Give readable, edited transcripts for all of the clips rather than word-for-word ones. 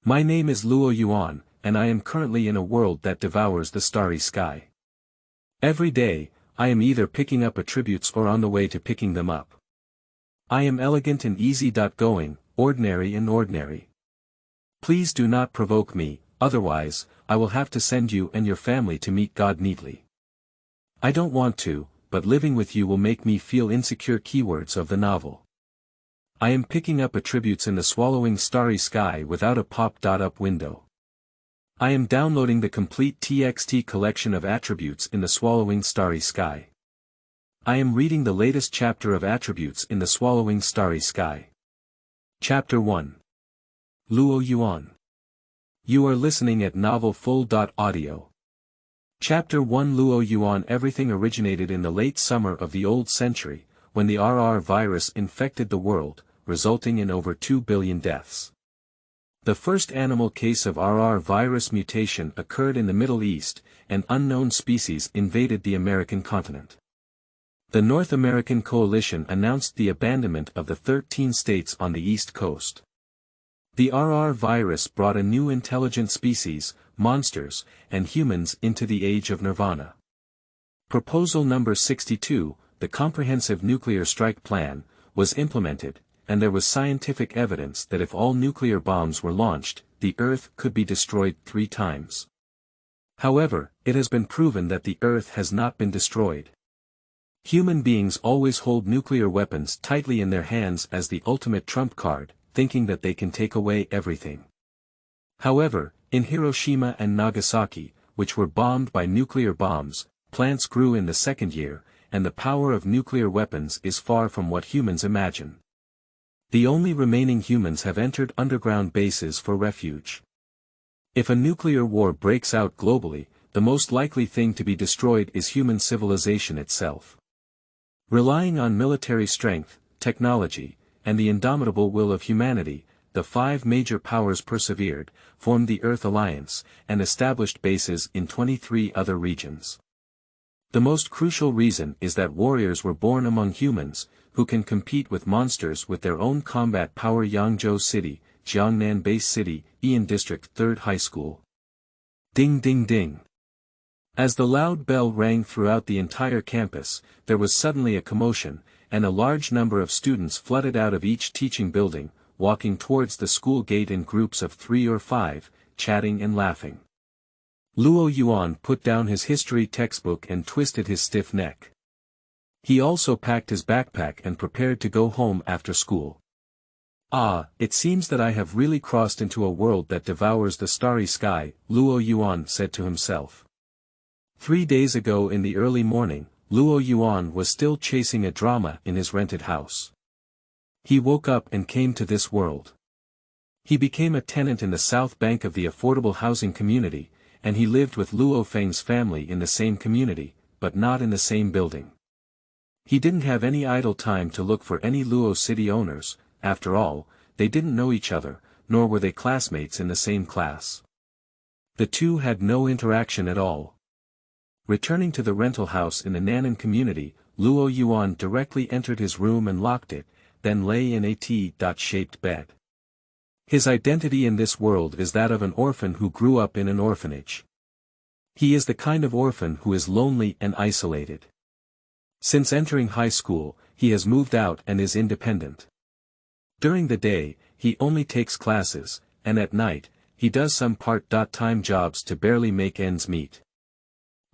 My name is Luo Yuan, and I am currently in a world that devours the starry sky. Every day, I am either picking up attributes or on the way to picking them up. I am elegant and easy-going, ordinary and ordinary. Please do not provoke me, otherwise, I will have to send you and your family to meet God neatly. I don't want to, but living with you will make me feel insecure. Keywords of the novel. I am picking up attributes in the swallowing starry sky without a pop-up window. I am downloading the complete TXT collection of attributes in the swallowing starry sky. I am reading the latest chapter of attributes in the swallowing starry sky. Chapter 1. Luo Yuan. You are listening at novelfull.audio. Chapter 1. Luo Yuan. Everything originated in the late summer of the old century, when the RR virus infected the world, resulting in over 2 billion deaths. The first animal case of RR virus mutation occurred in the Middle East, and unknown species invaded the American continent. The North American coalition announced the abandonment of the 13 states on the East Coast. The RR virus brought a new intelligent species, monsters, and humans into the age of nirvana. Proposal number 62, the Comprehensive Nuclear Strike Plan, was implemented, and there was scientific evidence that if all nuclear bombs were launched, the Earth could be destroyed 3 times. However, it has been proven that the Earth has not been destroyed. Human beings always hold nuclear weapons tightly in their hands as the ultimate trump card, thinking that they can take away everything. However, in Hiroshima and Nagasaki, which were bombed by nuclear bombs, plants grew in the second year, and the power of nuclear weapons is far from what humans imagine. The only remaining humans have entered underground bases for refuge. If a nuclear war breaks out globally, the most likely thing to be destroyed is human civilization itself. Relying on military strength, technology, and the indomitable will of humanity, the 5 major powers persevered, formed the Earth Alliance, and established bases in 23 other regions. The most crucial reason is that warriors were born among humans, who can compete with monsters with their own combat power. Yangzhou City, Jiangnan Base City, Ian District 3rd High School. Ding ding ding. As the loud bell rang throughout the entire campus, there was suddenly a commotion, and a large number of students flooded out of each teaching building, walking towards the school gate in groups of 3 or 5, chatting and laughing. Luo Yuan put down his history textbook and twisted his stiff neck. He also packed his backpack and prepared to go home after school. Ah, it seems that I have really crossed into a world that devours the starry sky, Luo Yuan said to himself. 3 days ago in the early morning, Luo Yuan was still chasing a drama in his rented house. He woke up and came to this world. He became a tenant in the south bank of the affordable housing community, and he lived with Luo Feng's family in the same community, but not in the same building. He didn't have any idle time to look for any Luo City owners. After all, they didn't know each other, nor were they classmates in the same class. The two had no interaction at all. Returning to the rental house in the Nannan community, Luo Yuan directly entered his room and locked it, then lay in a T-shaped bed. His identity in this world is that of an orphan who grew up in an orphanage. He is the kind of orphan who is lonely and isolated. Since entering high school, he has moved out and is independent. During the day, he only takes classes, and at night, he does some part-time jobs to barely make ends meet.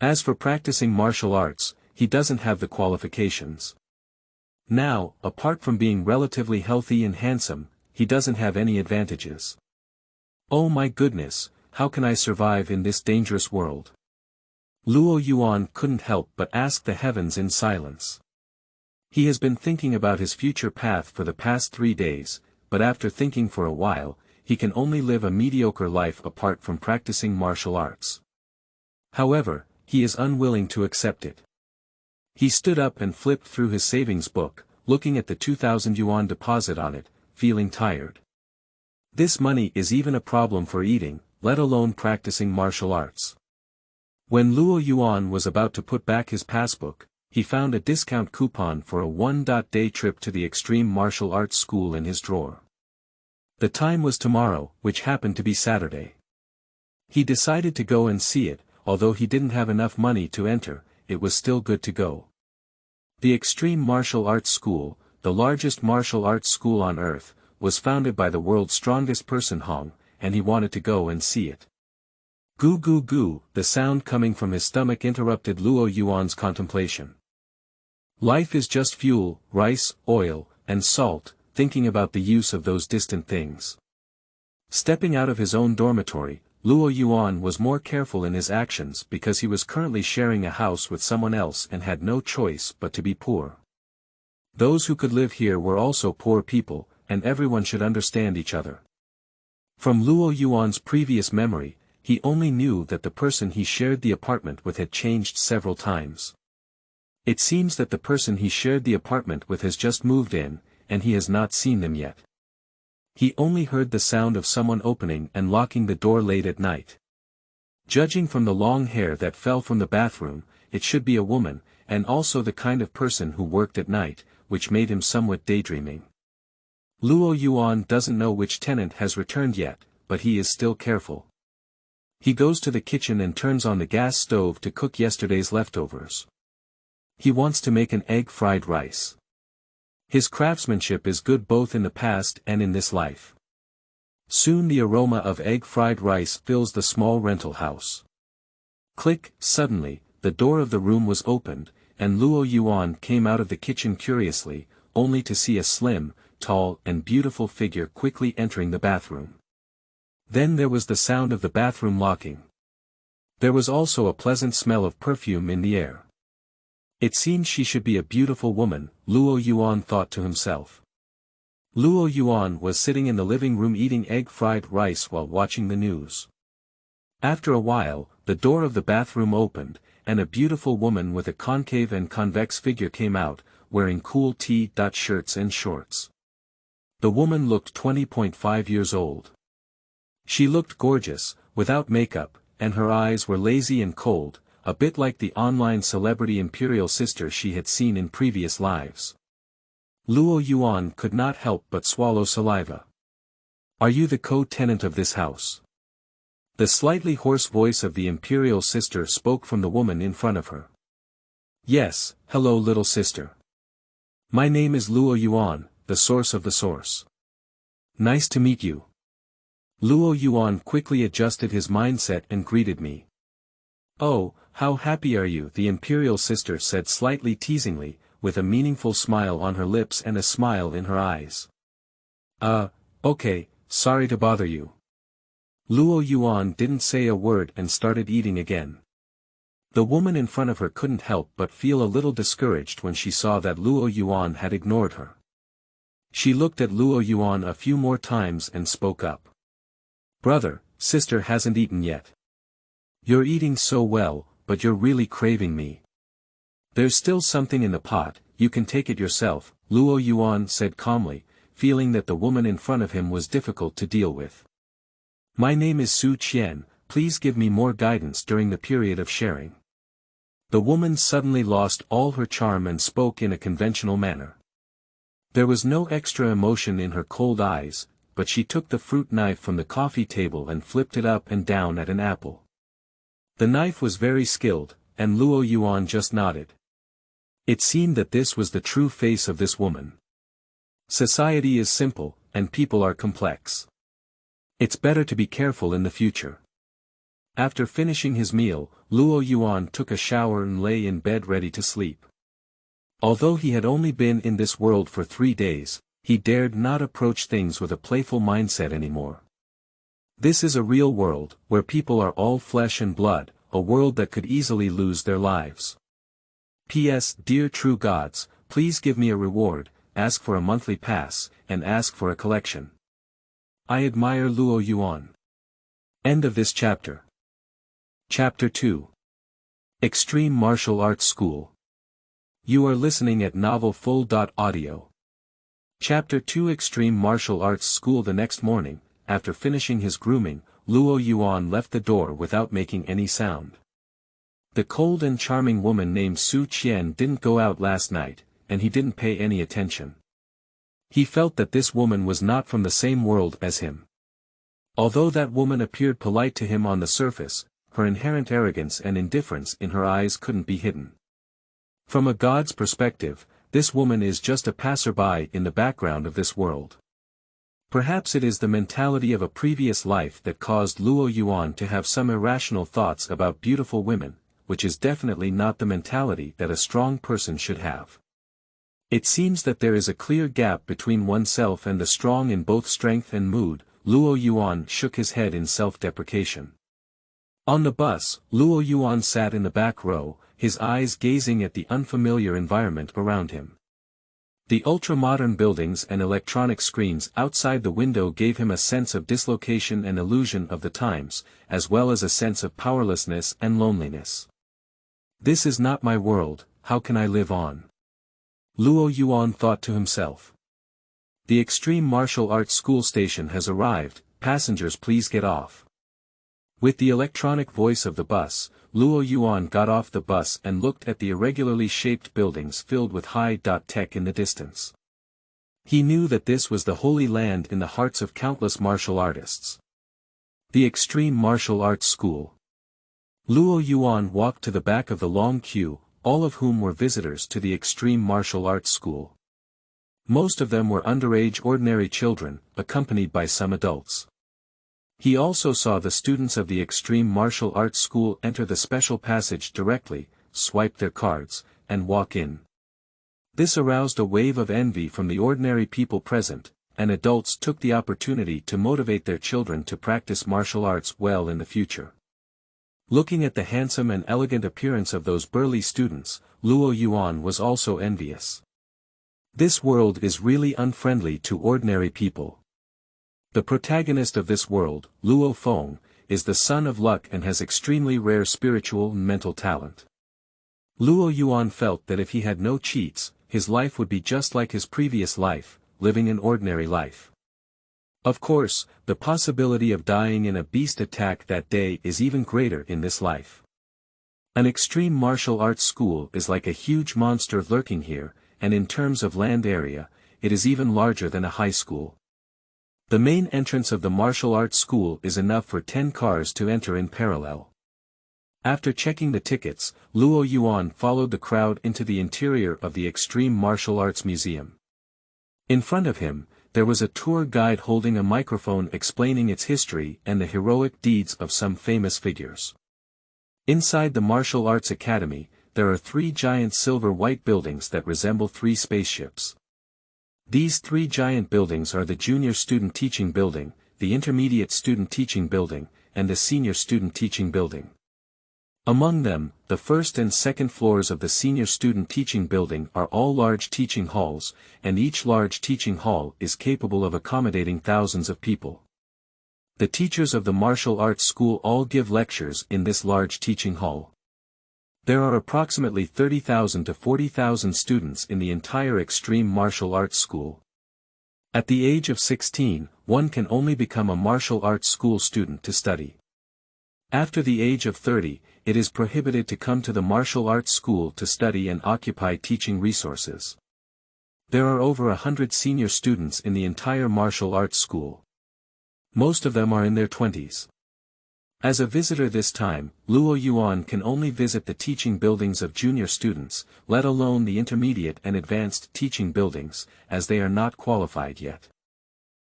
As for practicing martial arts, he doesn't have the qualifications. Now, apart from being relatively healthy and handsome, he doesn't have any advantages. Oh my goodness, how can I survive in this dangerous world? Luo Yuan couldn't help but ask the heavens in silence. He has been thinking about his future path for the past 3 days, but after thinking for a while, he can only live a mediocre life apart from practicing martial arts. However, he is unwilling to accept it. He stood up and flipped through his savings book, looking at the 2,000 yuan deposit on it, feeling tired. This money is even a problem for eating, let alone practicing martial arts. When Luo Yuan was about to put back his passbook, he found a discount coupon for a 1-day trip to the Extreme Martial Arts School in his drawer. The time was tomorrow, which happened to be Saturday. He decided to go and see it, although he didn't have enough money to enter, it was still good to go. The Extreme Martial Arts School, the largest martial arts school on Earth, was founded by the world's strongest person Hong, and he wanted to go and see it. Goo goo goo, the sound coming from his stomach interrupted Luo Yuan's contemplation. Life is just fuel, rice, oil, and salt, thinking about the use of those distant things. Stepping out of his own dormitory, Luo Yuan was more careful in his actions because he was currently sharing a house with someone else and had no choice but to be poor. Those who could live here were also poor people, and everyone should understand each other. From Luo Yuan's previous memory, he only knew that the person he shared the apartment with had changed several times. It seems that the person he shared the apartment with has just moved in, and he has not seen them yet. He only heard the sound of someone opening and locking the door late at night. Judging from the long hair that fell from the bathroom, it should be a woman, and also the kind of person who worked at night, which made him somewhat daydreaming. Luo Yuan doesn't know which tenant has returned yet, but he is still careful. He goes to the kitchen and turns on the gas stove to cook yesterday's leftovers. He wants to make an egg fried rice. His craftsmanship is good both in the past and in this life. Soon the aroma of egg fried rice fills the small rental house. Click, suddenly, the door of the room was opened, and Luo Yuan came out of the kitchen curiously, only to see a slim, tall and beautiful figure quickly entering the bathroom. Then there was the sound of the bathroom locking. There was also a pleasant smell of perfume in the air. It seemed she should be a beautiful woman, Luo Yuan thought to himself. Luo Yuan was sitting in the living room eating egg fried rice while watching the news. After a while, the door of the bathroom opened, and a beautiful woman with a concave and convex figure came out, wearing cool T-shirts and shorts. The woman looked 20.5 years old. She looked gorgeous, without makeup, and her eyes were lazy and cold, a bit like the online celebrity imperial sister she had seen in previous lives. Luo Yuan could not help but swallow saliva. "Are you the co-tenant of this house?" The slightly hoarse voice of the imperial sister spoke from the woman in front of her. "Yes, hello little sister. My name is Luo Yuan, the source of the source. Nice to meet you." Luo Yuan quickly adjusted his mindset and greeted me. "Oh, how happy are you?" the imperial sister said slightly teasingly, with a meaningful smile on her lips and a smile in her eyes. Okay, sorry to bother you." Luo Yuan didn't say a word and started eating again. The woman in front of her couldn't help but feel a little discouraged when she saw that Luo Yuan had ignored her. She looked at Luo Yuan a few more times and spoke up. "Brother, sister hasn't eaten yet. You're eating so well, but you're really craving me. There's still something in the pot, you can take it yourself," Luo Yuan said calmly, feeling that the woman in front of him was difficult to deal with. "My name is Su Qian, please give me more guidance during the period of sharing." The woman suddenly lost all her charm and spoke in a conventional manner. There was no extra emotion in her cold eyes, but she took the fruit knife from the coffee table and flipped it up and down at an apple. The knife was very skilled, and Luo Yuan just nodded. It seemed that this was the true face of this woman. Society is simple, and people are complex. It's better to be careful in the future. After finishing his meal, Luo Yuan took a shower and lay in bed ready to sleep. Although he had only been in this world for 3 days, he dared not approach things with a playful mindset anymore. This is a real world, where people are all flesh and blood, a world that could easily lose their lives. P.S. Dear true gods, please give me a reward, ask for a monthly pass, and ask for a collection. I admire Luo Yuan. End of this chapter. Chapter 2. Extreme Martial Arts School. You are listening at novelfull.audio. Chapter 2 Extreme Martial Arts School. The next morning, after finishing his grooming, Luo Yuan left the door without making any sound. The cold and charming woman named Su Qian didn't go out last night, and he didn't pay any attention. He felt that this woman was not from the same world as him. Although that woman appeared polite to him on the surface, her inherent arrogance and indifference in her eyes couldn't be hidden. From a god's perspective, this woman is just a passerby in the background of this world. Perhaps it is the mentality of a previous life that caused Luo Yuan to have some irrational thoughts about beautiful women, which is definitely not the mentality that a strong person should have. It seems that there is a clear gap between oneself and the strong in both strength and mood. Luo Yuan shook his head in self-deprecation. On the bus, Luo Yuan sat in the back row, his eyes gazing at the unfamiliar environment around him. The ultra-modern buildings and electronic screens outside the window gave him a sense of dislocation and illusion of the times, as well as a sense of powerlessness and loneliness. This is not my world, how can I live on? Luo Yuan thought to himself. The Extreme Martial Arts School station has arrived, passengers please get off. With the electronic voice of the bus, Luo Yuan got off the bus and looked at the irregularly shaped buildings filled with high-tech in the distance. He knew that this was the holy land in the hearts of countless martial artists. The Extreme Martial Arts School. Luo Yuan walked to the back of the long queue, all of whom were visitors to the Extreme Martial Arts School. Most of them were underage ordinary children, accompanied by some adults. He also saw the students of the Extreme Martial Arts School enter the special passage directly, swipe their cards, and walk in. This aroused a wave of envy from the ordinary people present, and adults took the opportunity to motivate their children to practice martial arts well in the future. Looking at the handsome and elegant appearance of those burly students, Luo Yuan was also envious. This world is really unfriendly to ordinary people. The protagonist of this world, Luo Feng, is the son of luck and has extremely rare spiritual and mental talent. Luo Yuan felt that if he had no cheats, his life would be just like his previous life, living an ordinary life. Of course, the possibility of dying in a beast attack that day is even greater in this life. An extreme martial arts school is like a huge monster lurking here, and in terms of land area, it is even larger than a high school. The main entrance of the martial arts school is enough for 10 cars to enter in parallel. After checking the tickets, Luo Yuan followed the crowd into the interior of the Extreme Martial Arts Museum. In front of him, there was a tour guide holding a microphone explaining its history and the heroic deeds of some famous figures. Inside the Martial Arts Academy, there are 3 giant silver-white buildings that resemble 3 spaceships. These 3 giant buildings are the Junior Student Teaching Building, the Intermediate Student Teaching Building, and the Senior Student Teaching Building. Among them, the first and second floors of the Senior Student Teaching Building are all large teaching halls, and each large teaching hall is capable of accommodating thousands of people. The teachers of the martial arts school all give lectures in this large teaching hall. There are approximately 30,000 to 40,000 students in the entire Extreme Martial Arts School. At the age of 16, one can only become a martial arts school student to study. After the age of 30, it is prohibited to come to the martial arts school to study and occupy teaching resources. There are over 100 senior students in the entire martial arts school. Most of them are in their 20s. As a visitor this time, Luo Yuan can only visit the teaching buildings of junior students, let alone the intermediate and advanced teaching buildings, as they are not qualified yet.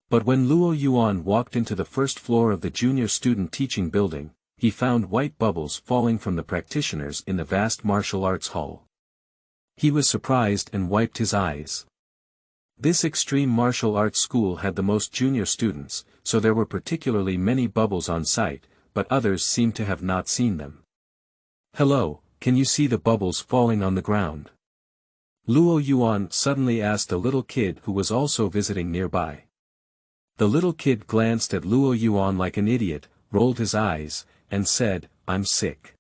But when Luo Yuan walked into the first floor of the junior student teaching building, he found white bubbles falling from the practitioners in the vast martial arts hall. He was surprised and wiped his eyes. This extreme martial arts school had the most junior students, so there were particularly many bubbles on site, but others seemed to have not seen them. "Hello, can you see the bubbles falling on the ground?" Luo Yuan suddenly asked a little kid who was also visiting nearby. The little kid glanced at Luo Yuan like an idiot, rolled his eyes, and said, "I'm sick."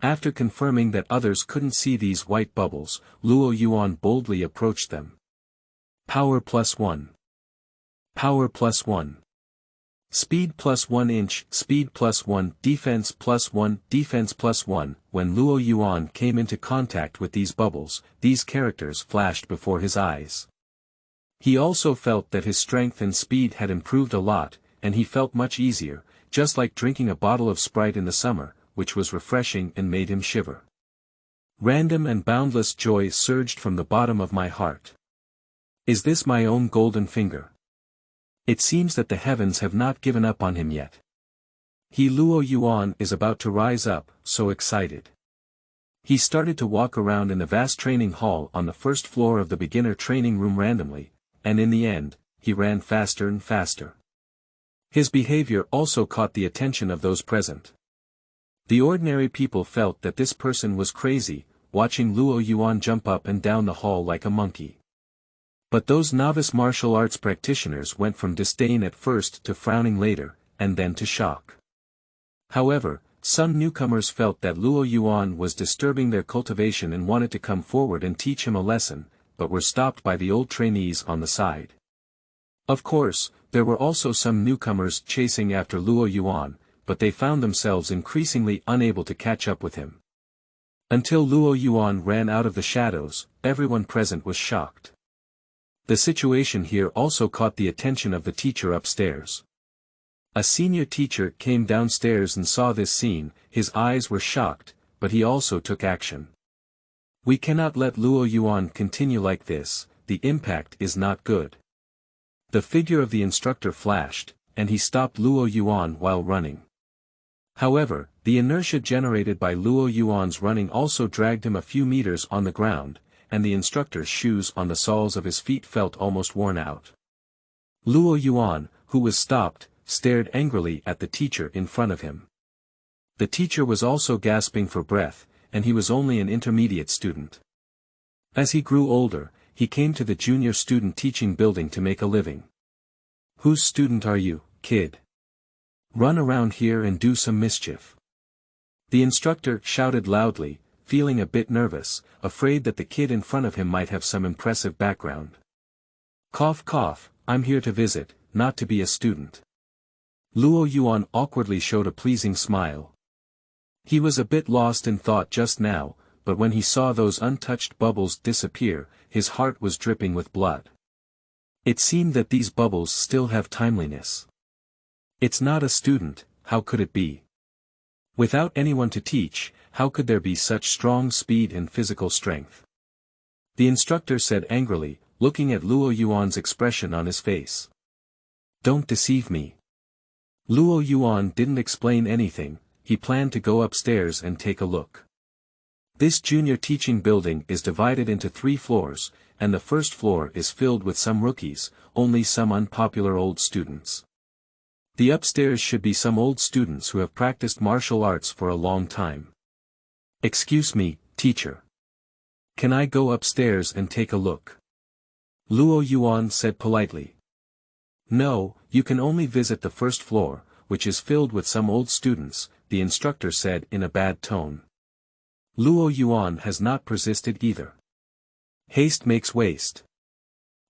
After confirming that others couldn't see these white bubbles, Luo Yuan boldly approached them. Power +1. Power +1. Speed +1 inch, speed +1, defense +1, defense +1. When Luo Yuan came into contact with these bubbles, these characters flashed before his eyes. He also felt that his strength and speed had improved a lot, and he felt much easier, just like drinking a bottle of Sprite in the summer, which was refreshing and made him shiver. Random and boundless joy surged from the bottom of my heart. Is this my own golden finger? It seems that the heavens have not given up on him yet. He Luo Yuan is about to rise up, so excited. He started to walk around in the vast training hall on the first floor of the beginner training room randomly, and in the end, he ran faster and faster. His behavior also caught the attention of those present. The ordinary people felt that this person was crazy, watching Luo Yuan jump up and down the hall like a monkey. But those novice martial arts practitioners went from disdain at first to frowning later, and then to shock. However, some newcomers felt that Luo Yuan was disturbing their cultivation and wanted to come forward and teach him a lesson, but were stopped by the old trainees on the side. Of course, there were also some newcomers chasing after Luo Yuan, but they found themselves increasingly unable to catch up with him. Until Luo Yuan ran out of the shadows, everyone present was shocked. The situation here also caught the attention of the teacher upstairs. A senior teacher came downstairs and saw this scene. His eyes were shocked, but he also took action. We cannot let Luo Yuan continue like this, the impact is not good. The figure of the instructor flashed, and he stopped Luo Yuan while running. However, the inertia generated by Luo Yuan's running also dragged him a few meters on the ground, and the instructor's shoes on the soles of his feet felt almost worn out. Luo Yuan, who was stopped, stared angrily at the teacher in front of him. The teacher was also gasping for breath, and he was only an intermediate student. As he grew older, he came to the junior student teaching building to make a living. Whose student are you, kid? Run around here and do some mischief. The instructor shouted loudly, feeling a bit nervous, afraid that the kid in front of him might have some impressive background. Cough cough, I'm here to visit, not to be a student. Luo Yuan awkwardly showed a pleasing smile. He was a bit lost in thought just now, but when he saw those untouched bubbles disappear, his heart was dripping with blood. It seemed that these bubbles still have timeliness. It's not a student, how could it be? Without anyone to teach, how could there be such strong speed and physical strength? The instructor said angrily, looking at Luo Yuan's expression on his face. Don't deceive me. Luo Yuan didn't explain anything, he planned to go upstairs and take a look. This junior teaching building is divided into 3 floors, and the first floor is filled with some rookies, only some unpopular old students. The upstairs should be some old students who have practiced martial arts for a long time. Excuse me, teacher. Can I go upstairs and take a look? Luo Yuan said politely. No, you can only visit the first floor, which is filled with some old students, the instructor said in a bad tone. Luo Yuan has not persisted either. Haste makes waste.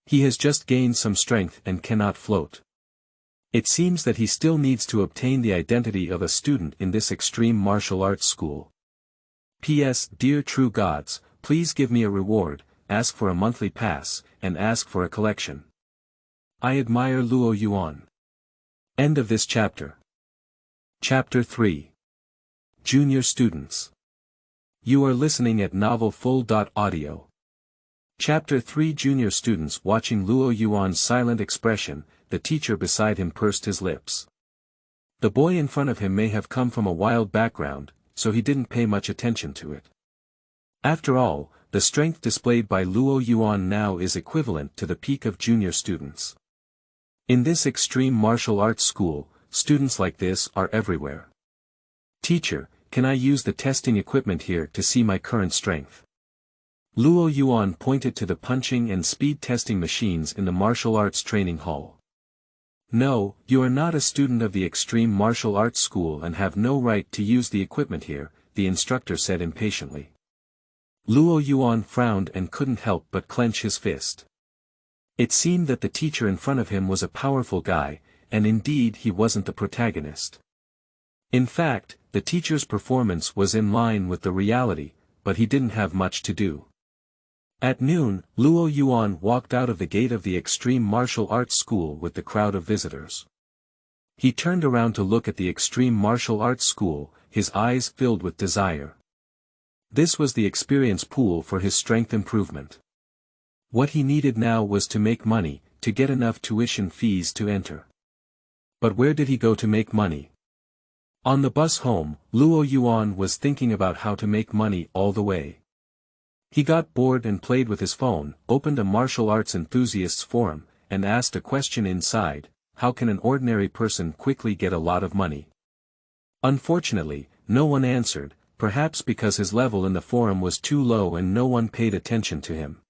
He has just gained some strength and cannot float. It seems that he still needs to obtain the identity of a student in this extreme martial arts school. P.S. Dear true gods, please give me a reward, ask for a monthly pass, and ask for a collection. I admire Luo Yuan. End of this chapter. Chapter 3. Junior Students. You are listening at novelfull.audio. Chapter 3. Junior Students. Watching Luo Yuan's silent expression, the teacher beside him pursed his lips. The boy in front of him may have come from a wild background, so he didn't pay much attention to it. After all, the strength displayed by Luo Yuan now is equivalent to the peak of junior students. In this extreme martial arts school, students like this are everywhere. Teacher, can I use the testing equipment here to see my current strength? Luo Yuan pointed to the punching and speed testing machines in the martial arts training hall. No, you are not a student of the extreme martial arts school and have no right to use the equipment here, the instructor said impatiently. Luo Yuan frowned and couldn't help but clench his fist. It seemed that the teacher in front of him was a powerful guy, and indeed he wasn't the protagonist. In fact, the teacher's performance was in line with the reality, but he didn't have much to do. At noon, Luo Yuan walked out of the gate of the extreme martial arts school with the crowd of visitors. He turned around to look at the extreme martial arts school, his eyes filled with desire. This was the experience pool for his strength improvement. What he needed now was to make money, to get enough tuition fees to enter. But where did he go to make money? On the bus home, Luo Yuan was thinking about how to make money all the way. He got bored and played with his phone, opened a martial arts enthusiasts forum, and asked a question inside: how can an ordinary person quickly get a lot of money? Unfortunately, no one answered, perhaps because his level in the forum was too low and no one paid attention to him.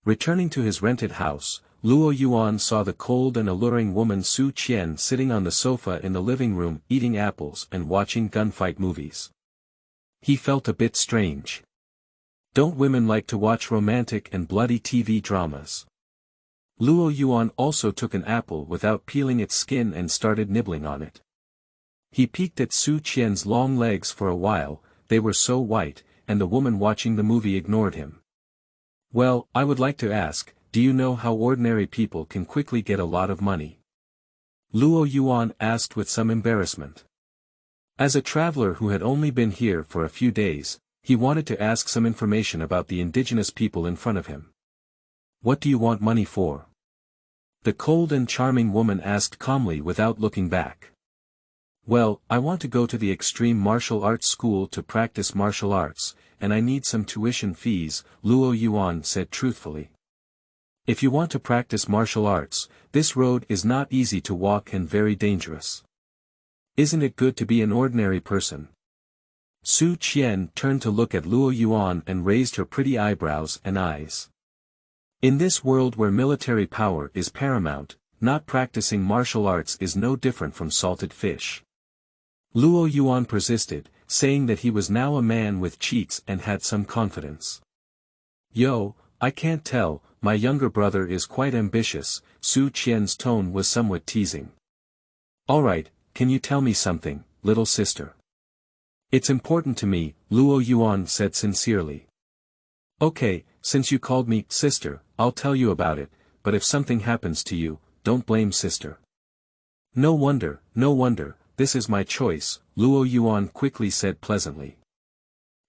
Returning to his rented house, Luo Yuan saw the cold and alluring woman Su Qian sitting on the sofa in the living room eating apples and watching gunfight movies. He felt a bit strange. Don't women like to watch romantic and bloody TV dramas? Luo Yuan also took an apple without peeling its skin and started nibbling on it. He peeked at Su Qian's long legs for a while, they were so white, and the woman watching the movie ignored him. Well, I would like to ask, do you know how ordinary people can quickly get a lot of money? Luo Yuan asked with some embarrassment. As a traveler who had only been here for a few days, he wanted to ask some information about the indigenous people in front of him. What do you want money for? The cold and charming woman asked calmly without looking back. Well, I want to go to the extreme martial arts school to practice martial arts, and I need some tuition fees, Luo Yuan said truthfully. If you want to practice martial arts, this road is not easy to walk and very dangerous. Isn't it good to be an ordinary person? Su Qian turned to look at Luo Yuan and raised her pretty eyebrows and eyes. In this world where military power is paramount, not practicing martial arts is no different from salted fish. Luo Yuan persisted, saying that he was now a man with cheeks and had some confidence. Yo, I can't tell, my younger brother is quite ambitious, Su Qian's tone was somewhat teasing. Alright, can you tell me something, little sister? It's important to me, Luo Yuan said sincerely. Okay, since you called me sister, I'll tell you about it, but if something happens to you, don't blame sister. No wonder, this is my choice, Luo Yuan quickly said pleasantly.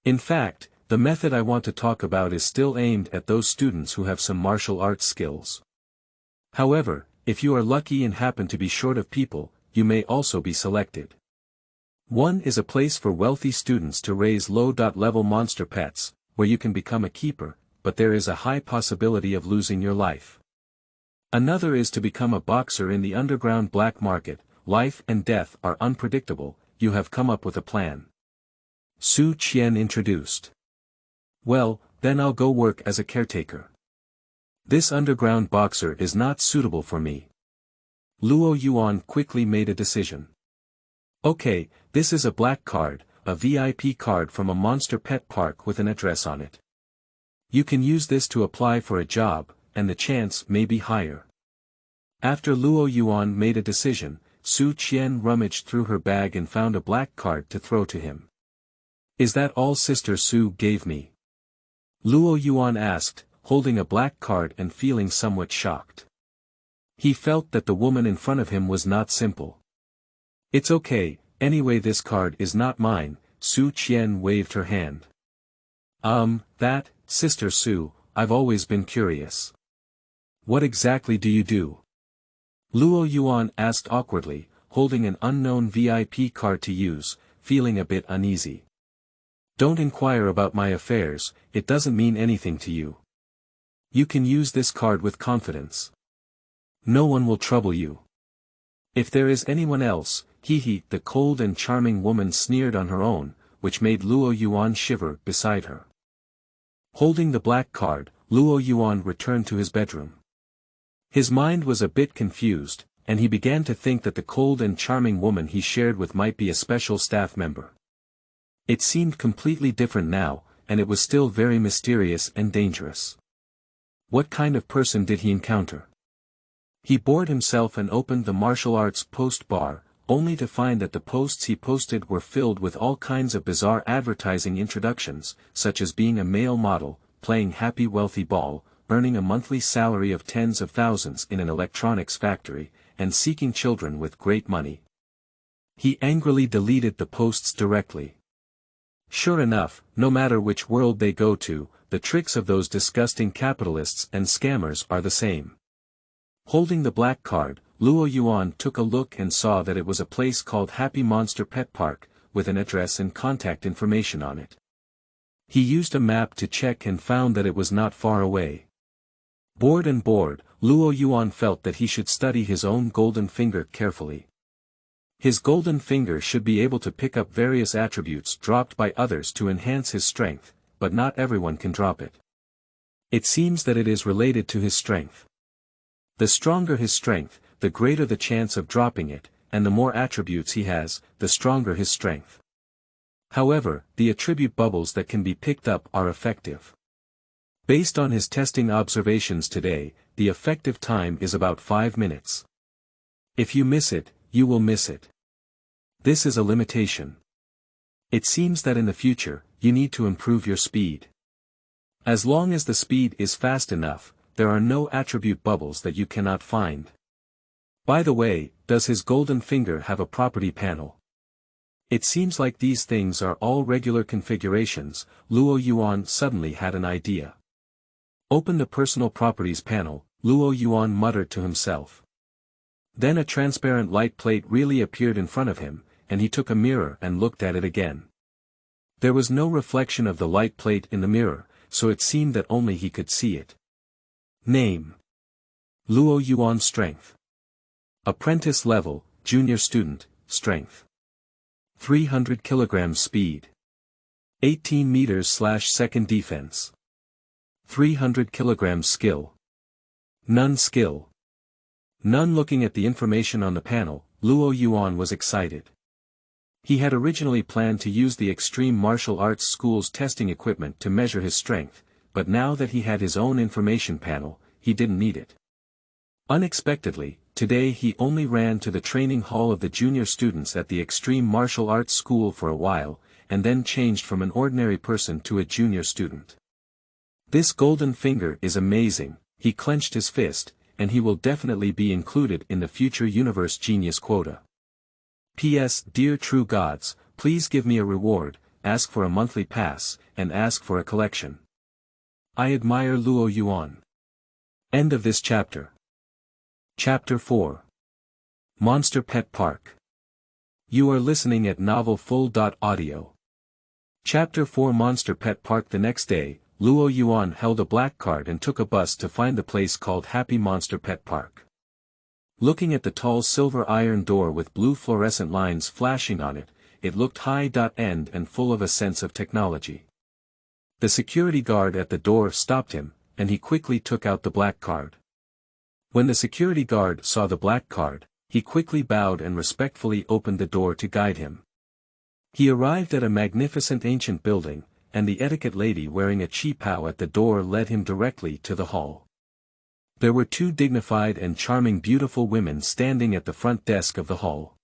In fact, the method I want to talk about is still aimed at those students who have some martial arts skills. However, if you are lucky and happen to be short of people, you may also be selected. One is a place for wealthy students to raise low-level monster pets, where you can become a keeper, but there is a high possibility of losing your life. Another is to become a boxer in the underground black market. Life and death are unpredictable, you have come up with a plan. Su Qian introduced. Well, then I'll go work as a caretaker. This underground boxer is not suitable for me. Luo Yuan quickly made a decision. Okay, this is a black card, a VIP card from a monster pet park with an address on it. You can use this to apply for a job, and the chance may be higher. After Luo Yuan made a decision, Su Qian rummaged through her bag and found a black card to throw to him. Is that all Sister Su gave me? Luo Yuan asked, holding a black card and feeling somewhat shocked. He felt that the woman in front of him was not simple. It's okay, anyway this card is not mine, Su Qian waved her hand. Sister Su, I've always been curious. What exactly do you do? Luo Yuan asked awkwardly, holding an unknown VIP card to use, feeling a bit uneasy. Don't inquire about my affairs, it doesn't mean anything to you. You can use this card with confidence. No one will trouble you. If there is anyone else, the cold and charming woman sneered on her own, which made Luo Yuan shiver beside her. Holding the black card, Luo Yuan returned to his bedroom. His mind was a bit confused, and he began to think that the cold and charming woman he shared with might be a special staff member. It seemed completely different now, and it was still very mysterious and dangerous. What kind of person did he encounter? He bored himself and opened the martial arts post bar, only to find that the posts he posted were filled with all kinds of bizarre advertising introductions, such as being a male model, playing happy wealthy ball, earning a monthly salary of tens of thousands in an electronics factory, and seeking children with great money. He angrily deleted the posts directly. Sure enough, no matter which world they go to, the tricks of those disgusting capitalists and scammers are the same. Holding the black card, Luo Yuan took a look and saw that it was a place called Happy Monster Pet Park, with an address and contact information on it. He used a map to check and found that it was not far away. Bored, Luo Yuan felt that he should study his own golden finger carefully. His golden finger should be able to pick up various attributes dropped by others to enhance his strength, but not everyone can drop it. It seems that it is related to his strength. The stronger his strength, the greater the chance of dropping it, and the more attributes he has, the stronger his strength. However, the attribute bubbles that can be picked up are effective. Based on his testing observations today, the effective time is about 5 minutes. If you miss it, you will miss it. This is a limitation. It seems that in the future, you need to improve your speed. As long as the speed is fast enough, there are no attribute bubbles that you cannot find. By the way, does his golden finger have a property panel? It seems like these things are all regular configurations. Luo Yuan suddenly had an idea. Open the personal properties panel, Luo Yuan muttered to himself. Then a transparent light plate really appeared in front of him, and he took a mirror and looked at it again. There was no reflection of the light plate in the mirror, so it seemed that only he could see it. Name: Luo Yuan. Strength: Apprentice level, junior student, strength 300 kg. Speed 18 meters/second. Defense 300 kg. Skill: None. Skill: None. Looking at the information on the panel, Luo Yuan was excited. He had originally planned to use the Extreme Martial Arts School's testing equipment to measure his strength, but now that he had his own information panel, he didn't need it. Unexpectedly, today he only ran to the training hall of the junior students at the Extreme Martial Arts School for a while, and then changed from an ordinary person to a junior student. This golden finger is amazing, he clenched his fist, and he will definitely be included in the future universe genius quota. P.S. Dear true gods, please give me a reward, ask for a monthly pass, and ask for a collection. I admire Luo Yuan. End of this chapter. Chapter 4. Monster Pet Park. You are listening at novelfull.audio. Chapter 4. Monster Pet Park. The next day, Luo Yuan held a black card and took a bus to find the place called Happy Monster Pet Park. Looking at the tall silver iron door with blue fluorescent lines flashing on it, it looked high-end and full of a sense of technology. The security guard at the door stopped him, and he quickly took out the black card. When the security guard saw the black card, he quickly bowed and respectfully opened the door to guide him. He arrived at a magnificent ancient building, and the etiquette lady wearing a qipao at the door led him directly to the hall. There were 2 dignified and charming beautiful women standing at the front desk of the hall.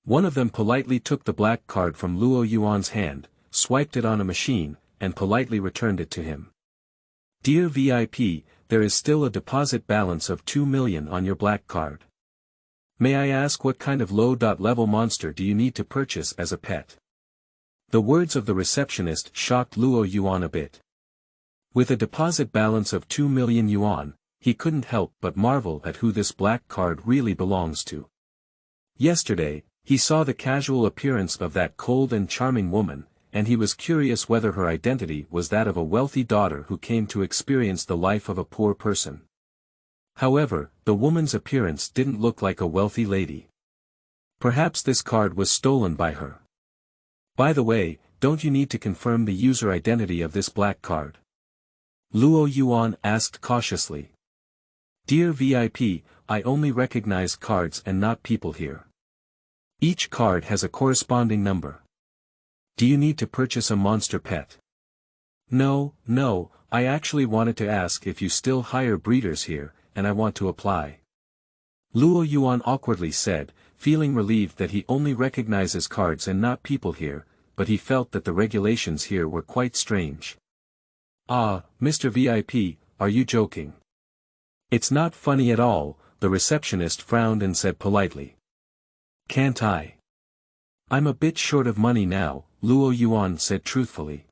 One of them politely took the black card from Luo Yuan's hand, swiped it on a machine, and politely returned it to him. Dear VIP, there is still a deposit balance of 2 million on your black card. May I ask what kind of low-level monster do you need to purchase as a pet? The words of the receptionist shocked Luo Yuan a bit. With a deposit balance of 2 million yuan, he couldn't help but marvel at who this black card really belongs to. Yesterday, he saw the casual appearance of that cold and charming woman, and he was curious whether her identity was that of a wealthy daughter who came to experience the life of a poor person. However, the woman's appearance didn't look like a wealthy lady. Perhaps this card was stolen by her. By the way, don't you need to confirm the user identity of this black card? Luo Yuan asked cautiously. Dear VIP, I only recognize cards and not people here. Each card has a corresponding number. Do you need to purchase a monster pet? No, I actually wanted to ask if you still hire breeders here, and I want to apply. Luo Yuan awkwardly said, feeling relieved that he only recognizes cards and not people here, but he felt that the regulations here were quite strange. Ah, Mr. VIP, are you joking? It's not funny at all, the receptionist frowned and said politely. Can't I? I'm a bit short of money now, Luo Yuan said truthfully.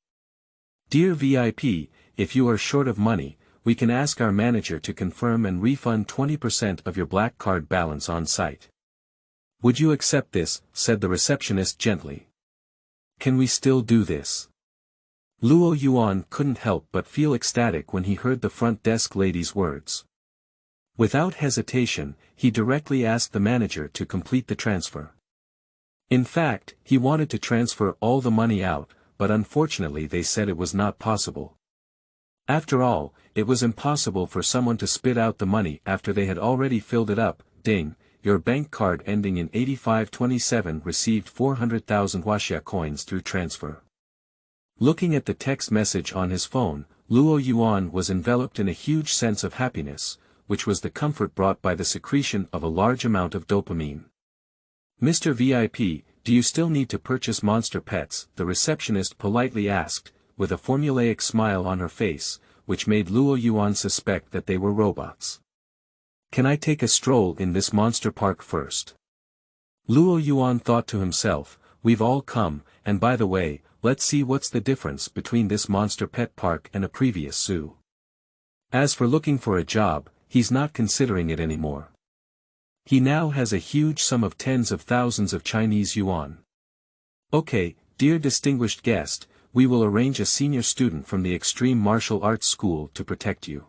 Dear VIP, if you are short of money, we can ask our manager to confirm and refund 20% of your black card balance on site. Would you accept this? Said the receptionist gently. Can we still do this? Luo Yuan couldn't help but feel ecstatic when he heard the front desk lady's words. Without hesitation, he directly asked the manager to complete the transfer. In fact, he wanted to transfer all the money out, but unfortunately they said it was not possible. After all, it was impossible for someone to spit out the money after they had already filled it up. Ding, your bank card ending in 8527 received 400,000 Huaxia coins through transfer. Looking at the text message on his phone, Luo Yuan was enveloped in a huge sense of happiness, which was the comfort brought by the secretion of a large amount of dopamine. Mr. VIP, do you still need to purchase monster pets? The receptionist politely asked, with a formulaic smile on her face, which made Luo Yuan suspect that they were robots. Can I take a stroll in this monster park first? Luo Yuan thought to himself, we've all come, and by the way, let's see what's the difference between this monster pet park and a previous zoo. As for looking for a job, he's not considering it anymore. He now has a huge sum of tens of thousands of Chinese yuan. Okay, dear distinguished guest, we will arrange a senior student from the Extreme Martial Arts School to protect you.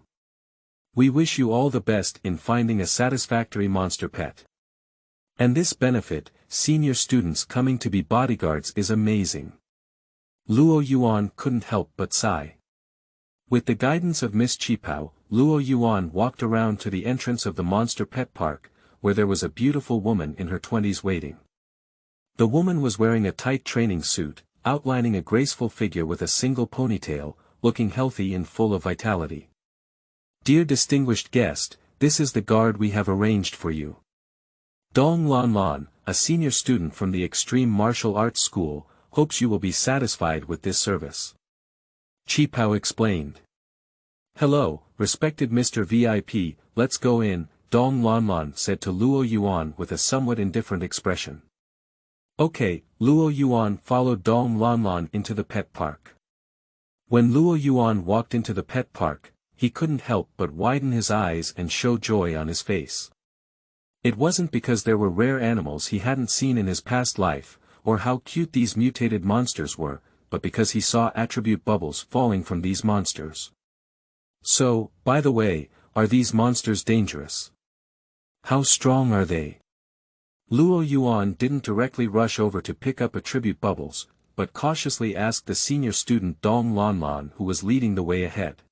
We wish you all the best in finding a satisfactory monster pet. And this benefit, senior students coming to be bodyguards, is amazing. Luo Yuan couldn't help but sigh. With the guidance of Miss Qipao, Luo Yuan walked around to the entrance of the monster pet park, where there was a beautiful woman in her 20s waiting. The woman was wearing a tight training suit, outlining a graceful figure with a single ponytail, looking healthy and full of vitality. Dear distinguished guest, this is the guard we have arranged for you. Dong Lan Lan, a senior student from the Extreme Martial Arts School, hopes you will be satisfied with this service. Qipao explained. Hello, respected Mr. VIP, let's go in, Dong Lan Lan said to Luo Yuan with a somewhat indifferent expression. Okay, Luo Yuan followed Dong Lan Lan into the pet park. When Luo Yuan walked into the pet park, he couldn't help but widen his eyes and show joy on his face. It wasn't because there were rare animals he hadn't seen in his past life, or how cute these mutated monsters were, but because he saw attribute bubbles falling from these monsters. So, by the way, are these monsters dangerous? How strong are they? Luo Yuan didn't directly rush over to pick up attribute bubbles, but cautiously asked the senior student Dong Lan Lan who was leading the way ahead.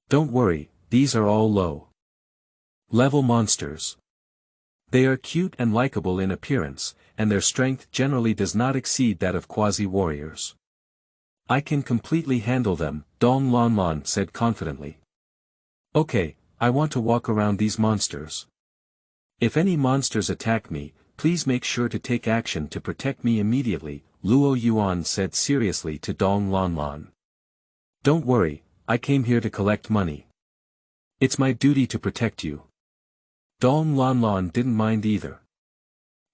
Don't worry, these are all low-level monsters. They are cute and likable in appearance, and their strength generally does not exceed that of quasi-warriors. I can completely handle them, Dong Lan Lan said confidently. Okay, I want to walk around these monsters. If any monsters attack me, please make sure to take action to protect me immediately, Luo Yuan said seriously to Dong Lan Lan. Don't worry, I came here to collect money. It's my duty to protect you. Dong Lan Lan didn't mind either.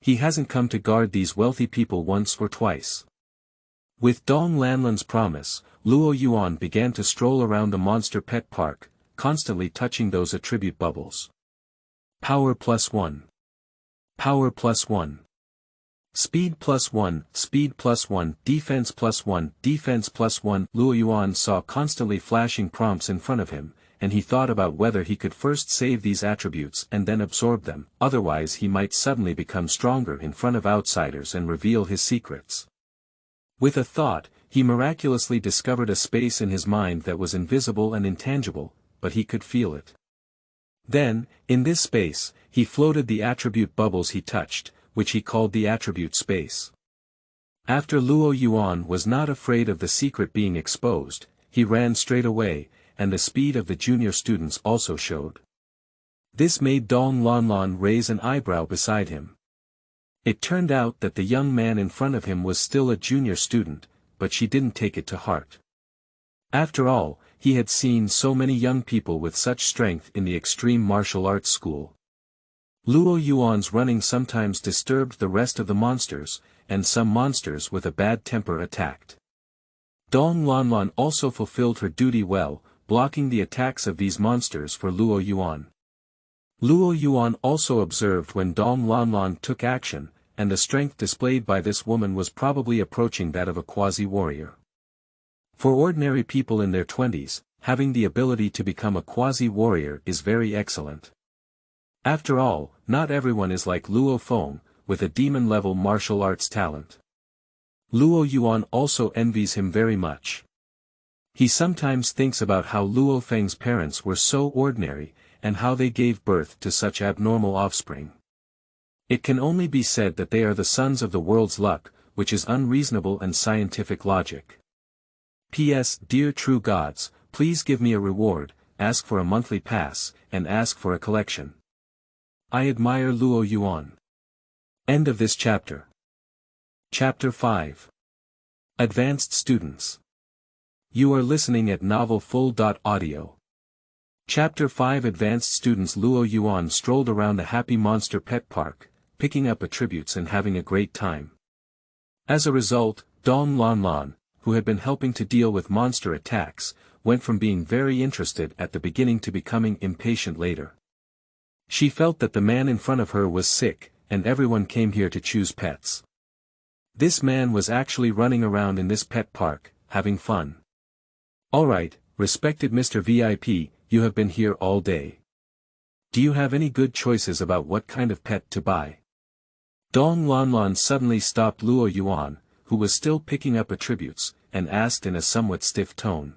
He hasn't come to guard these wealthy people once or twice. With Dong Lan Lan's promise, Luo Yuan began to stroll around the monster pet park, constantly touching those attribute bubbles. Power +1. Power +1. Speed +1, speed +1, defense +1, defense +1. Luo Yuan saw constantly flashing prompts in front of him, and he thought about whether he could first save these attributes and then absorb them, otherwise he might suddenly become stronger in front of outsiders and reveal his secrets. With a thought, he miraculously discovered a space in his mind that was invisible and intangible, but he could feel it. Then, in this space, he floated the attribute bubbles he touched, which he called the attribute space. After Luo Yuan was not afraid of the secret being exposed, he ran straight away, and the speed of the junior students also showed. This made Dong Lan Lan raise an eyebrow beside him. It turned out that the young man in front of him was still a junior student, but she didn't take it to heart. After all, he had seen so many young people with such strength in the extreme martial arts school. Luo Yuan's running sometimes disturbed the rest of the monsters, and some monsters with a bad temper attacked. Dong Lanlan also fulfilled her duty well, blocking the attacks of these monsters for Luo Yuan. Luo Yuan also observed when Dong Lanlan took action, and the strength displayed by this woman was probably approaching that of a quasi-warrior. For ordinary people in their 20s, having the ability to become a quasi-warrior is very excellent. After all, not everyone is like Luo Feng, with a demon-level martial arts talent. Luo Yuan also envies him very much. He sometimes thinks about how Luo Feng's parents were so ordinary, and how they gave birth to such abnormal offspring. It can only be said that they are the sons of the world's luck, which is unreasonable and scientific logic. P.S. Dear true gods, please give me a reward, ask for a monthly pass, and ask for a collection. I admire Luo Yuan. End of this chapter. Chapter 5. Advanced Students. You are listening at novelfull.audio. Chapter 5. Advanced Students. Luo Yuan strolled around the Happy Monster Pet Park, picking up attributes and having a great time. As a result, Dong Lanlan, who had been helping to deal with monster attacks, went from being very interested at the beginning to becoming impatient later. She felt that the man in front of her was sick, and everyone came here to choose pets. This man was actually running around in this pet park, having fun. Alright, respected Mr. VIP, you have been here all day. Do you have any good choices about what kind of pet to buy? Dong Lanlan suddenly stopped Luo Yuan, who was still picking up attributes, and asked in a somewhat stiff tone.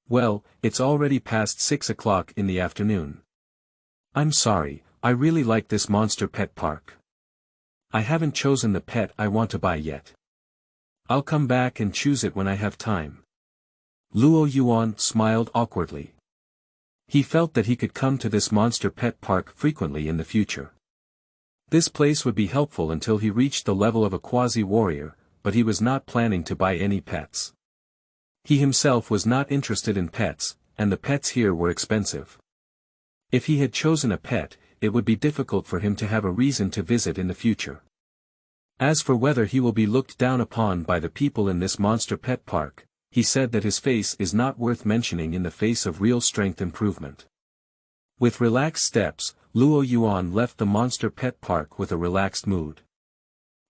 Well, it's already past 6 o'clock in the afternoon. I'm sorry, I really like this monster pet park. I haven't chosen the pet I want to buy yet. I'll come back and choose it when I have time. Luo Yuan smiled awkwardly. He felt that he could come to this monster pet park frequently in the future. This place would be helpful until he reached the level of a quasi-warrior, but he was not planning to buy any pets. He himself was not interested in pets, and the pets here were expensive. If he had chosen a pet, it would be difficult for him to have a reason to visit in the future. As for whether he will be looked down upon by the people in this monster pet park, he said that his face is not worth mentioning in the face of real strength improvement. With relaxed steps, Luo Yuan left the monster pet park with a relaxed mood.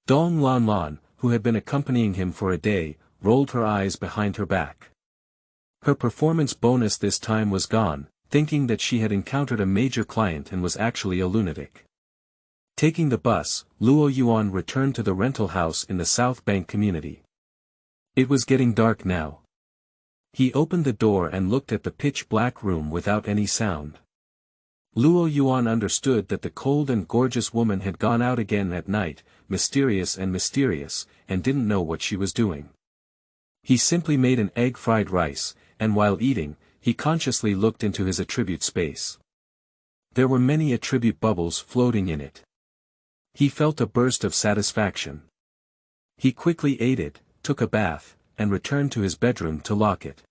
Dong Lanlan, who had been accompanying him for a day, rolled her eyes behind her back. Her performance bonus this time was gone, thinking that she had encountered a major client and was actually a lunatic. Taking the bus, Luo Yuan returned to the rental house in the South Bank community. It was getting dark now. He opened the door and looked at the pitch-black room without any sound. Luo Yuan understood that the cold and gorgeous woman had gone out again at night, mysterious, and didn't know what she was doing. He simply made an egg fried rice, and while eating, he consciously looked into his attribute space. There were many attribute bubbles floating in it. He felt a burst of satisfaction. He quickly ate it, took a bath, and returned to his bedroom to lock it.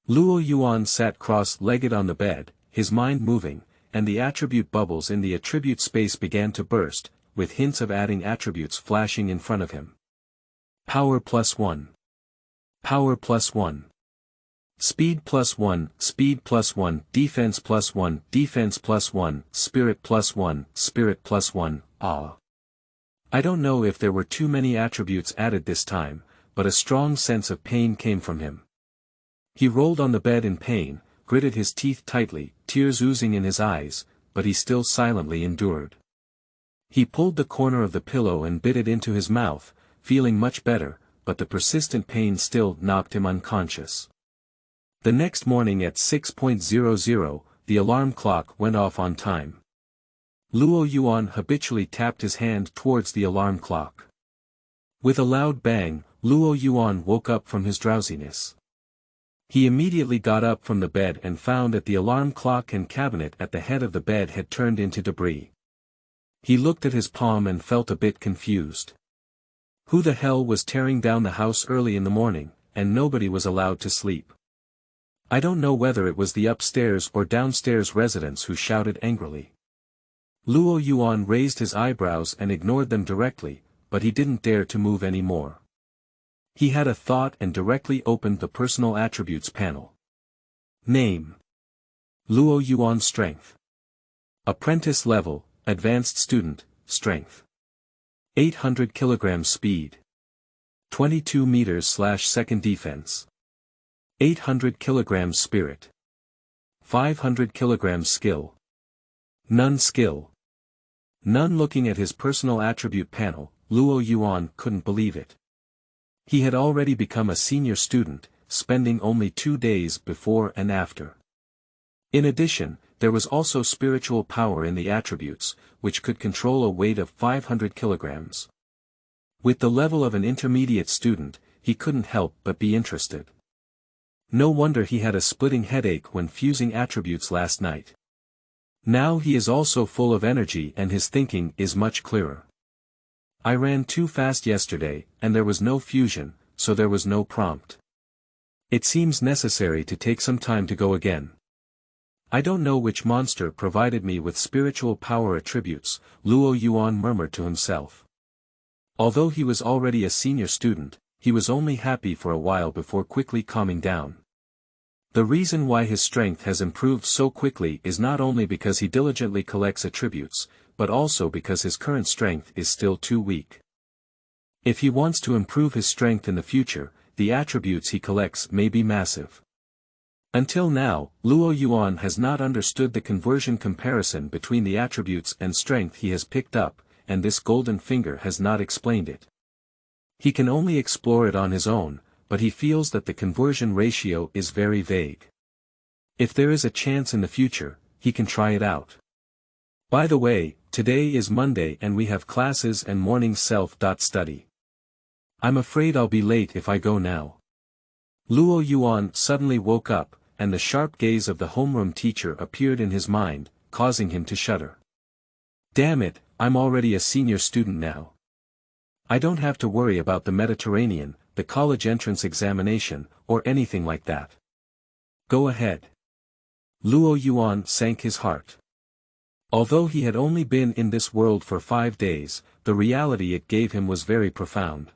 Luo Yuan sat cross-legged on the bed, his mind moving, and the attribute bubbles in the attribute space began to burst, with hints of adding attributes flashing in front of him. Power +1. Power +1. Speed +1, Speed +1, Defense +1, Defense +1, Spirit +1, Spirit +1, ah. I don't know if there were too many attributes added this time, but a strong sense of pain came from him. He rolled on the bed in pain, gritted his teeth tightly, tears oozing in his eyes, but he still silently endured. He pulled the corner of the pillow and bit it into his mouth, feeling much better, but the persistent pain still knocked him unconscious. The next morning at 6:00, the alarm clock went off on time. Luo Yuan habitually tapped his hand towards the alarm clock. With a loud bang, Luo Yuan woke up from his drowsiness. He immediately got up from the bed and found that the alarm clock and cabinet at the head of the bed had turned into debris. He looked at his palm and felt a bit confused. Who the hell was tearing down the house early in the morning, and nobody was allowed to sleep? I don't know whether it was the upstairs or downstairs residents who shouted angrily. Luo Yuan raised his eyebrows and ignored them directly, but he didn't dare to move any more. He had a thought and directly opened the personal attributes panel. Name: Luo Yuan. Strength: Apprentice level, Advanced Student, Strength. 800 kg. Speed: 22 meters/second. Defense: 800 kg. Spirit: 500 kg. Skill: None. Skill: None. Looking at his personal attribute panel, Luo Yuan couldn't believe it. He had already become a senior student, spending only 2 days before and after. In addition, there was also spiritual power in the attributes, which could control a weight of 500 kilograms. With the level of an intermediate student, he couldn't help but be interested. No wonder he had a splitting headache when fusing attributes last night. Now he is also full of energy and his thinking is much clearer. I ran too fast yesterday, and there was no fusion, so there was no prompt. It seems necessary to take some time to go again. I don't know which monster provided me with spiritual power attributes, Luo Yuan murmured to himself. Although he was already a senior student, he was only happy for a while before quickly calming down. The reason why his strength has improved so quickly is not only because he diligently collects attributes, but also because his current strength is still too weak. If he wants to improve his strength in the future, the attributes he collects may be massive. Until now, Luo Yuan has not understood the conversion comparison between the attributes and strength he has picked up, and this golden finger has not explained it. He can only explore it on his own, but he feels that the conversion ratio is very vague. If there is a chance in the future, he can try it out. By the way, today is Monday and we have classes and morning self-study. I'm afraid I'll be late if I go now. Luo Yuan suddenly woke up, and the sharp gaze of the homeroom teacher appeared in his mind, causing him to shudder. Damn it, I'm already a senior student now. I don't have to worry about the Mediterranean, the college entrance examination, or anything like that. Go ahead. Luo Yuan sank his heart. Although he had only been in this world for 5 days, the reality it gave him was very profound.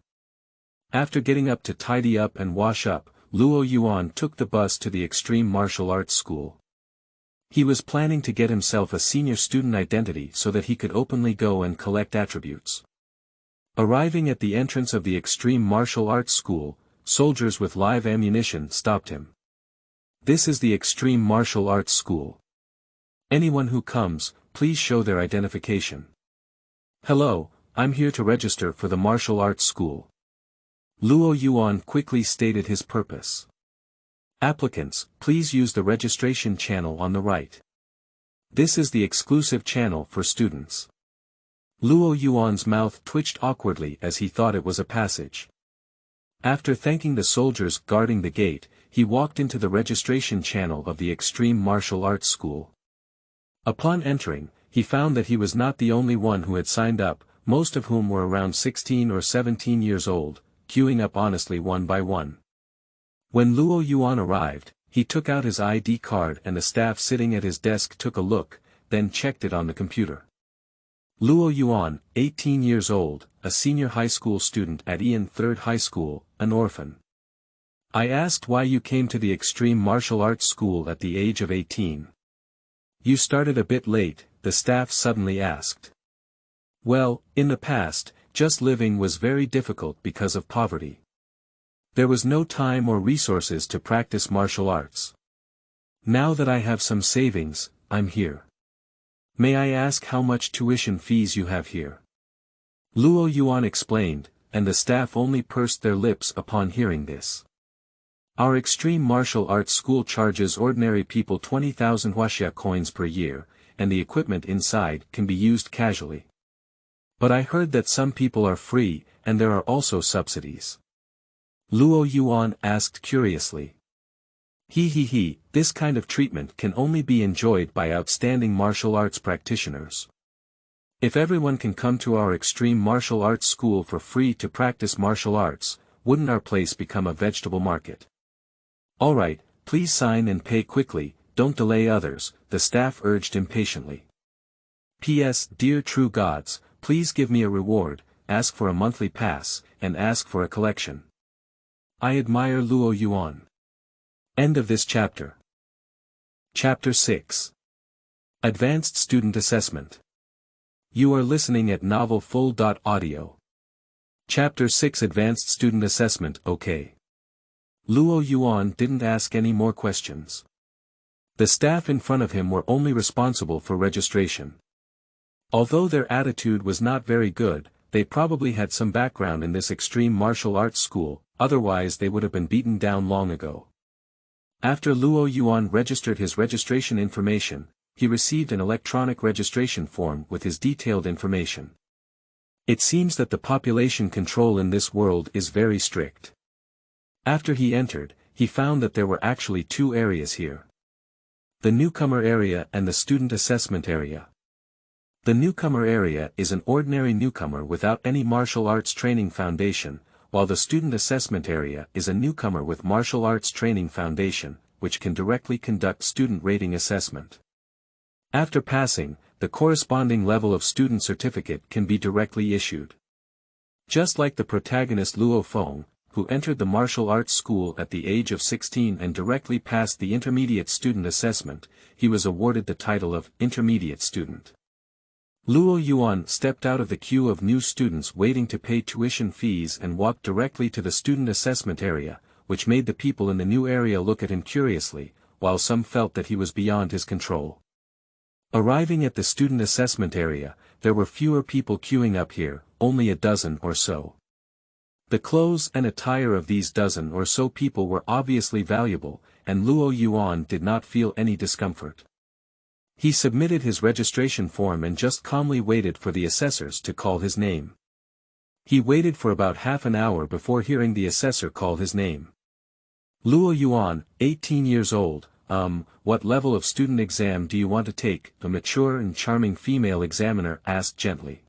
After getting up to tidy up and wash up, Luo Yuan took the bus to the Extreme Martial Arts School. He was planning to get himself a senior student identity so that he could openly go and collect attributes. Arriving at the entrance of the Extreme Martial Arts School, soldiers with live ammunition stopped him. This is the Extreme Martial Arts School. Anyone who comes, please show their identification. Hello, I'm here to register for the martial arts school. Luo Yuan quickly stated his purpose. Applicants, please use the registration channel on the right. This is the exclusive channel for students. Luo Yuan's mouth twitched awkwardly as he thought it was a passage. After thanking the soldiers guarding the gate, he walked into the registration channel of the Extreme Martial Arts School. Upon entering, he found that he was not the only one who had signed up, most of whom were around 16 or 17 years old, queuing up honestly one by one. When Luo Yuan arrived, he took out his ID card and the staff sitting at his desk took a look, then checked it on the computer. Luo Yuan, 18 years old, a senior high school student at Ian 3rd High School, an orphan. I asked why you came to the Extreme Martial Arts School at the age of 18. You started a bit late, the staff suddenly asked. Well, in the past, just living was very difficult because of poverty. There was no time or resources to practice martial arts. Now that I have some savings, I'm here. May I ask how much tuition fees you have here? Luo Yuan explained, and the staff only pursed their lips upon hearing this. Our Extreme Martial Arts School charges ordinary people 20,000 huaxia coins per year, and the equipment inside can be used casually. But I heard that some people are free, and there are also subsidies. Luo Yuan asked curiously. This kind of treatment can only be enjoyed by outstanding martial arts practitioners. If everyone can come to our Extreme Martial Arts School for free to practice martial arts, wouldn't our place become a vegetable market? Alright, Please sign and pay quickly, don't delay others, the staff urged impatiently. P.S. Dear true gods, please give me a reward, ask for a monthly pass, and ask for a collection. I admire Luo Yuan. End of this chapter. Chapter 6. Advanced Student Assessment. You are listening at novelfull.audio. Chapter 6 Advanced Student Assessment. Okay. Luo Yuan didn't ask any more questions. The staff in front of him were only responsible for registration. Although their attitude was not very good, they probably had some background in this extreme martial arts school, otherwise they would have been beaten down long ago. After Luo Yuan registered his registration information, he received an electronic registration form with his detailed information. It seems that the population control in this world is very strict. After he entered, he found that there were actually two areas here. The newcomer area and the student assessment area. The newcomer area is an ordinary newcomer without any martial arts training foundation, while the student assessment area is a newcomer with martial arts training foundation, which can directly conduct student rating assessment. After passing, the corresponding level of student certificate can be directly issued. Just like the protagonist Luo Feng, who entered the martial arts school at the age of 16 and directly passed the intermediate student assessment, he was awarded the title of intermediate student. Luo Yuan stepped out of the queue of new students waiting to pay tuition fees and walked directly to the student assessment area, which made the people in the new area look at him curiously, while some felt that he was beyond his control. Arriving at the student assessment area, there were fewer people queuing up here, only a dozen or so. The clothes and attire of these dozen or so people were obviously valuable, and Luo Yuan did not feel any discomfort. He submitted his registration form and just calmly waited for the assessors to call his name. He waited for about half an hour before hearing the assessor call his name. Luo Yuan, 18 years old, what level of student exam do you want to take? The mature and charming female examiner asked gently.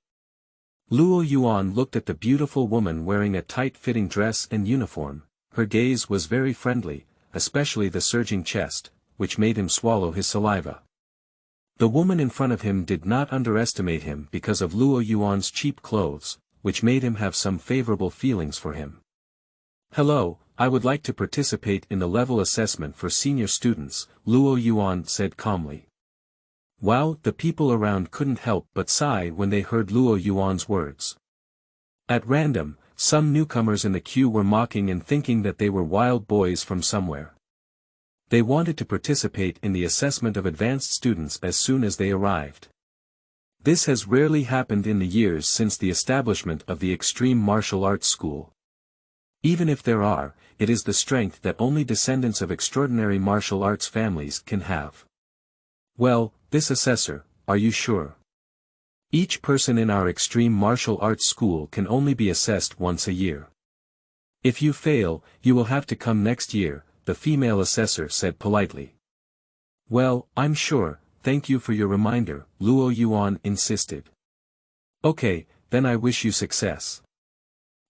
Luo Yuan looked at the beautiful woman wearing a tight-fitting dress and uniform. Her gaze was very friendly, especially the surging chest, which made him swallow his saliva. The woman in front of him did not underestimate him because of Luo Yuan's cheap clothes, which made him have some favorable feelings for him. Hello, I would like to participate in the level assessment for senior students, Luo Yuan said calmly. Wow, the people around couldn't help but sigh when they heard Luo Yuan's words. At random, some newcomers in the queue were mocking and thinking that they were wild boys from somewhere. They wanted to participate in the assessment of advanced students as soon as they arrived. This has rarely happened in the years since the establishment of the extreme martial arts school. Even if there are, it is the strength that only descendants of extraordinary martial arts families can have. Well, this assessor, are you sure? Each person in our extreme martial arts school can only be assessed once a year. If you fail, you will have to come next year, the female assessor said politely. Well, I'm sure, thank you for your reminder, Luo Yuan insisted. Okay, then I wish you success.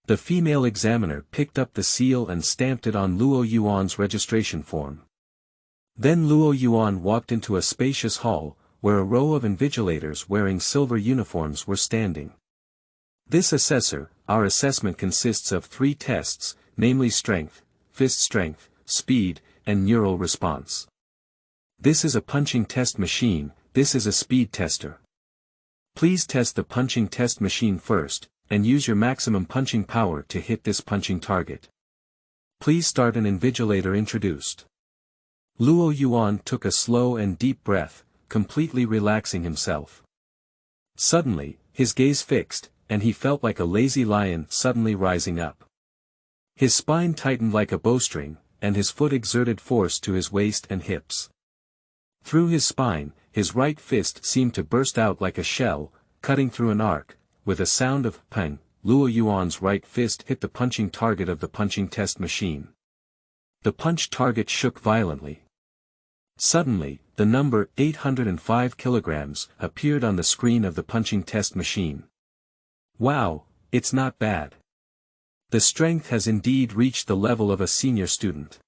The female examiner picked up the seal and stamped it on Luo Yuan's registration form. Then Luo Yuan walked into a spacious hall, where a row of invigilators wearing silver uniforms were standing. This assessor, our assessment consists of 3 tests, namely strength, fist strength, speed, and neural response. This is a punching test machine, this is a speed tester. Please test the punching test machine first, and use your maximum punching power to hit this punching target. Please start. An invigilator introduced. Luo Yuan took a slow and deep breath, completely relaxing himself. Suddenly, his gaze fixed, and he felt like a lazy lion suddenly rising up. His spine tightened like a bowstring, and his foot exerted force to his waist and hips. Through his spine, his right fist seemed to burst out like a shell, cutting through an arc. With a sound of pang, Luo Yuan's right fist hit the punching target of the punching test machine. The punch target shook violently. Suddenly, the number 805 kilograms appeared on the screen of the punching test machine. Wow, it's not bad. The strength has indeed reached the level of a senior student.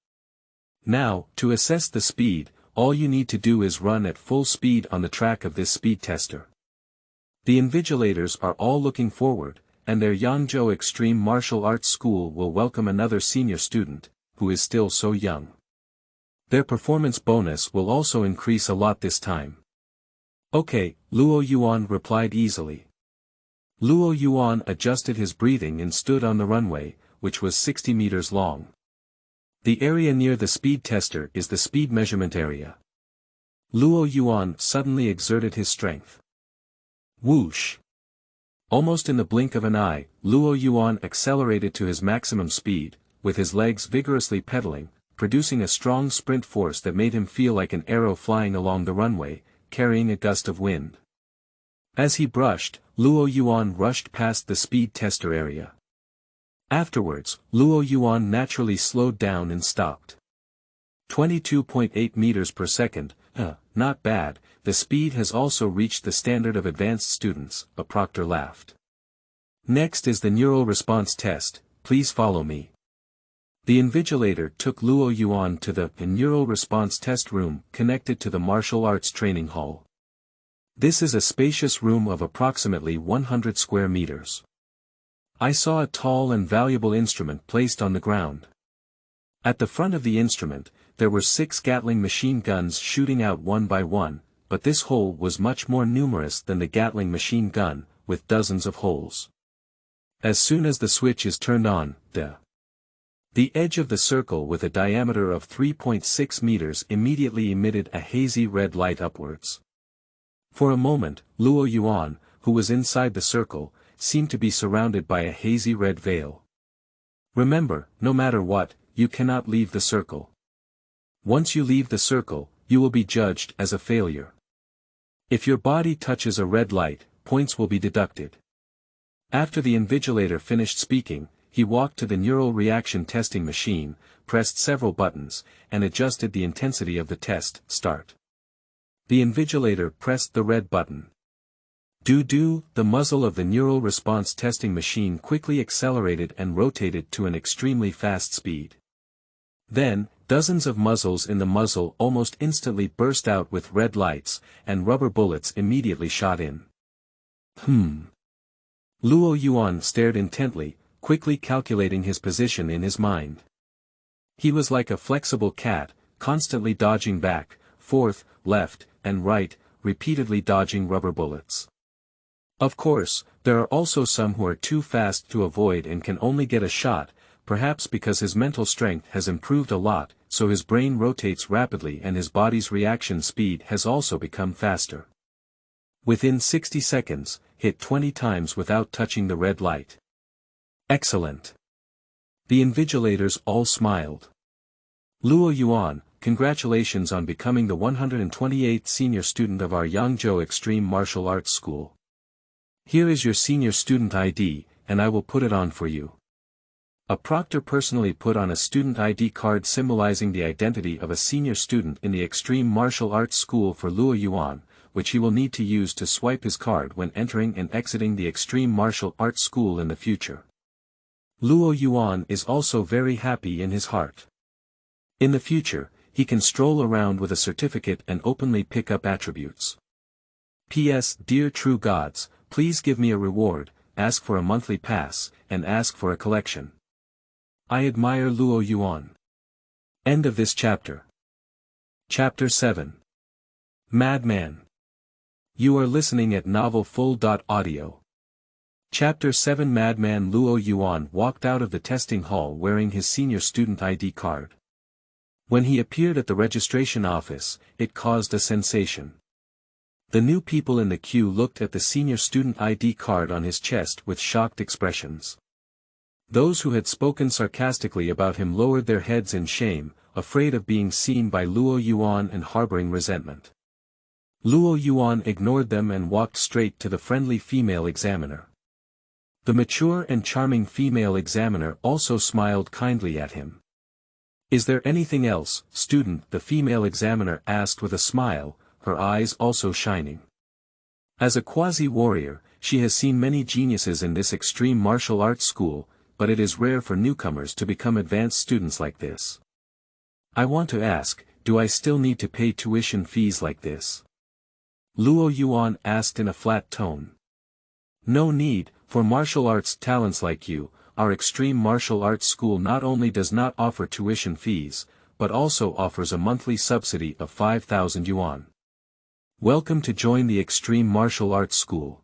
Now, to assess the speed, all you need to do is run at full speed on the track of this speed tester. The invigilators are all looking forward, and their Yangzhou Extreme Martial Arts School will welcome another senior student, who is still so young. Their performance bonus will also increase a lot this time. Okay, Luo Yuan replied easily. Luo Yuan adjusted his breathing and stood on the runway, which was 60 meters long. The area near the speed tester is the speed measurement area. Luo Yuan suddenly exerted his strength. Whoosh! Almost in the blink of an eye, Luo Yuan accelerated to his maximum speed, with his legs vigorously pedaling, producing a strong sprint force that made him feel like an arrow flying along the runway, carrying a gust of wind. As he brushed, Luo Yuan rushed past the speed tester area. Afterwards, Luo Yuan naturally slowed down and stopped. 22.8 meters per second, not bad. The speed has also reached the standard of advanced students, a proctor laughed. Next is the neural response test, please follow me. The invigilator took Luo Yuan to the neural response test room connected to the martial arts training hall. This is a spacious room of approximately 100 square meters. I saw a tall and valuable instrument placed on the ground. At the front of the instrument, there were 6 Gatling machine guns shooting out one by one, but this hole was much more numerous than the Gatling machine gun, with dozens of holes. As soon as the switch is turned on, the edge of the circle with a diameter of 3.6 meters immediately emitted a hazy red light upwards. For a moment, Luo Yuan, who was inside the circle, seemed to be surrounded by a hazy red veil. Remember, no matter what, you cannot leave the circle. Once you leave the circle, you will be judged as a failure. If your body touches a red light, points will be deducted. After the invigilator finished speaking, he walked to the neural reaction testing machine, pressed several buttons, and adjusted the intensity of the test, start. The invigilator pressed the red button. The muzzle of the neural response testing machine quickly accelerated and rotated to an extremely fast speed. Then, dozens of muzzles in the muzzle almost instantly burst out with red lights, and rubber bullets immediately shot in. Luo Yuan stared intently, quickly calculating his position in his mind. He was like a flexible cat, constantly dodging back, forth, left, and right, repeatedly dodging rubber bullets. Of course, there are also some who are too fast to avoid and can only get a shot, perhaps because his mental strength has improved a lot, so his brain rotates rapidly and his body's reaction speed has also become faster. Within 60 seconds, hit 20 times without touching the red light. Excellent. The invigilators all smiled. Luo Yuan, congratulations on becoming the 128th senior student of our Yangzhou Extreme Martial Arts School. Here is your senior student ID, and I will put it on for you. A proctor personally put on a student ID card symbolizing the identity of a senior student in the Extreme Martial Arts School for Luo Yuan, which he will need to use to swipe his card when entering and exiting the Extreme Martial Arts School in the future. Luo Yuan is also very happy in his heart. In the future, he can stroll around with a certificate and openly pick up attributes. P.S. Dear true gods, please give me a reward, ask for a monthly pass, and ask for a collection. I admire Luo Yuan. End of this chapter. Chapter 7. Madman. You are listening at novelfull.audio. Chapter 7. Madman. Luo Yuan walked out of the testing hall wearing his senior student ID card. When he appeared at the registration office, it caused a sensation. The new people in the queue looked at the senior student ID card on his chest with shocked expressions. Those who had spoken sarcastically about him lowered their heads in shame, afraid of being seen by Luo Yuan and harboring resentment. Luo Yuan ignored them and walked straight to the friendly female examiner. The mature and charming female examiner also smiled kindly at him. Is there anything else, student? The female examiner asked with a smile, her eyes also shining. As a quasi-warrior, she has seen many geniuses in this extreme martial arts school, but it is rare for newcomers to become advanced students like this. I want to ask, do I still need to pay tuition fees like this? Luo Yuan asked in a flat tone. No need, for martial arts talents like you. Our extreme martial arts school not only does not offer tuition fees, but also offers a monthly subsidy of 5,000 yuan. Welcome to join the extreme martial arts school.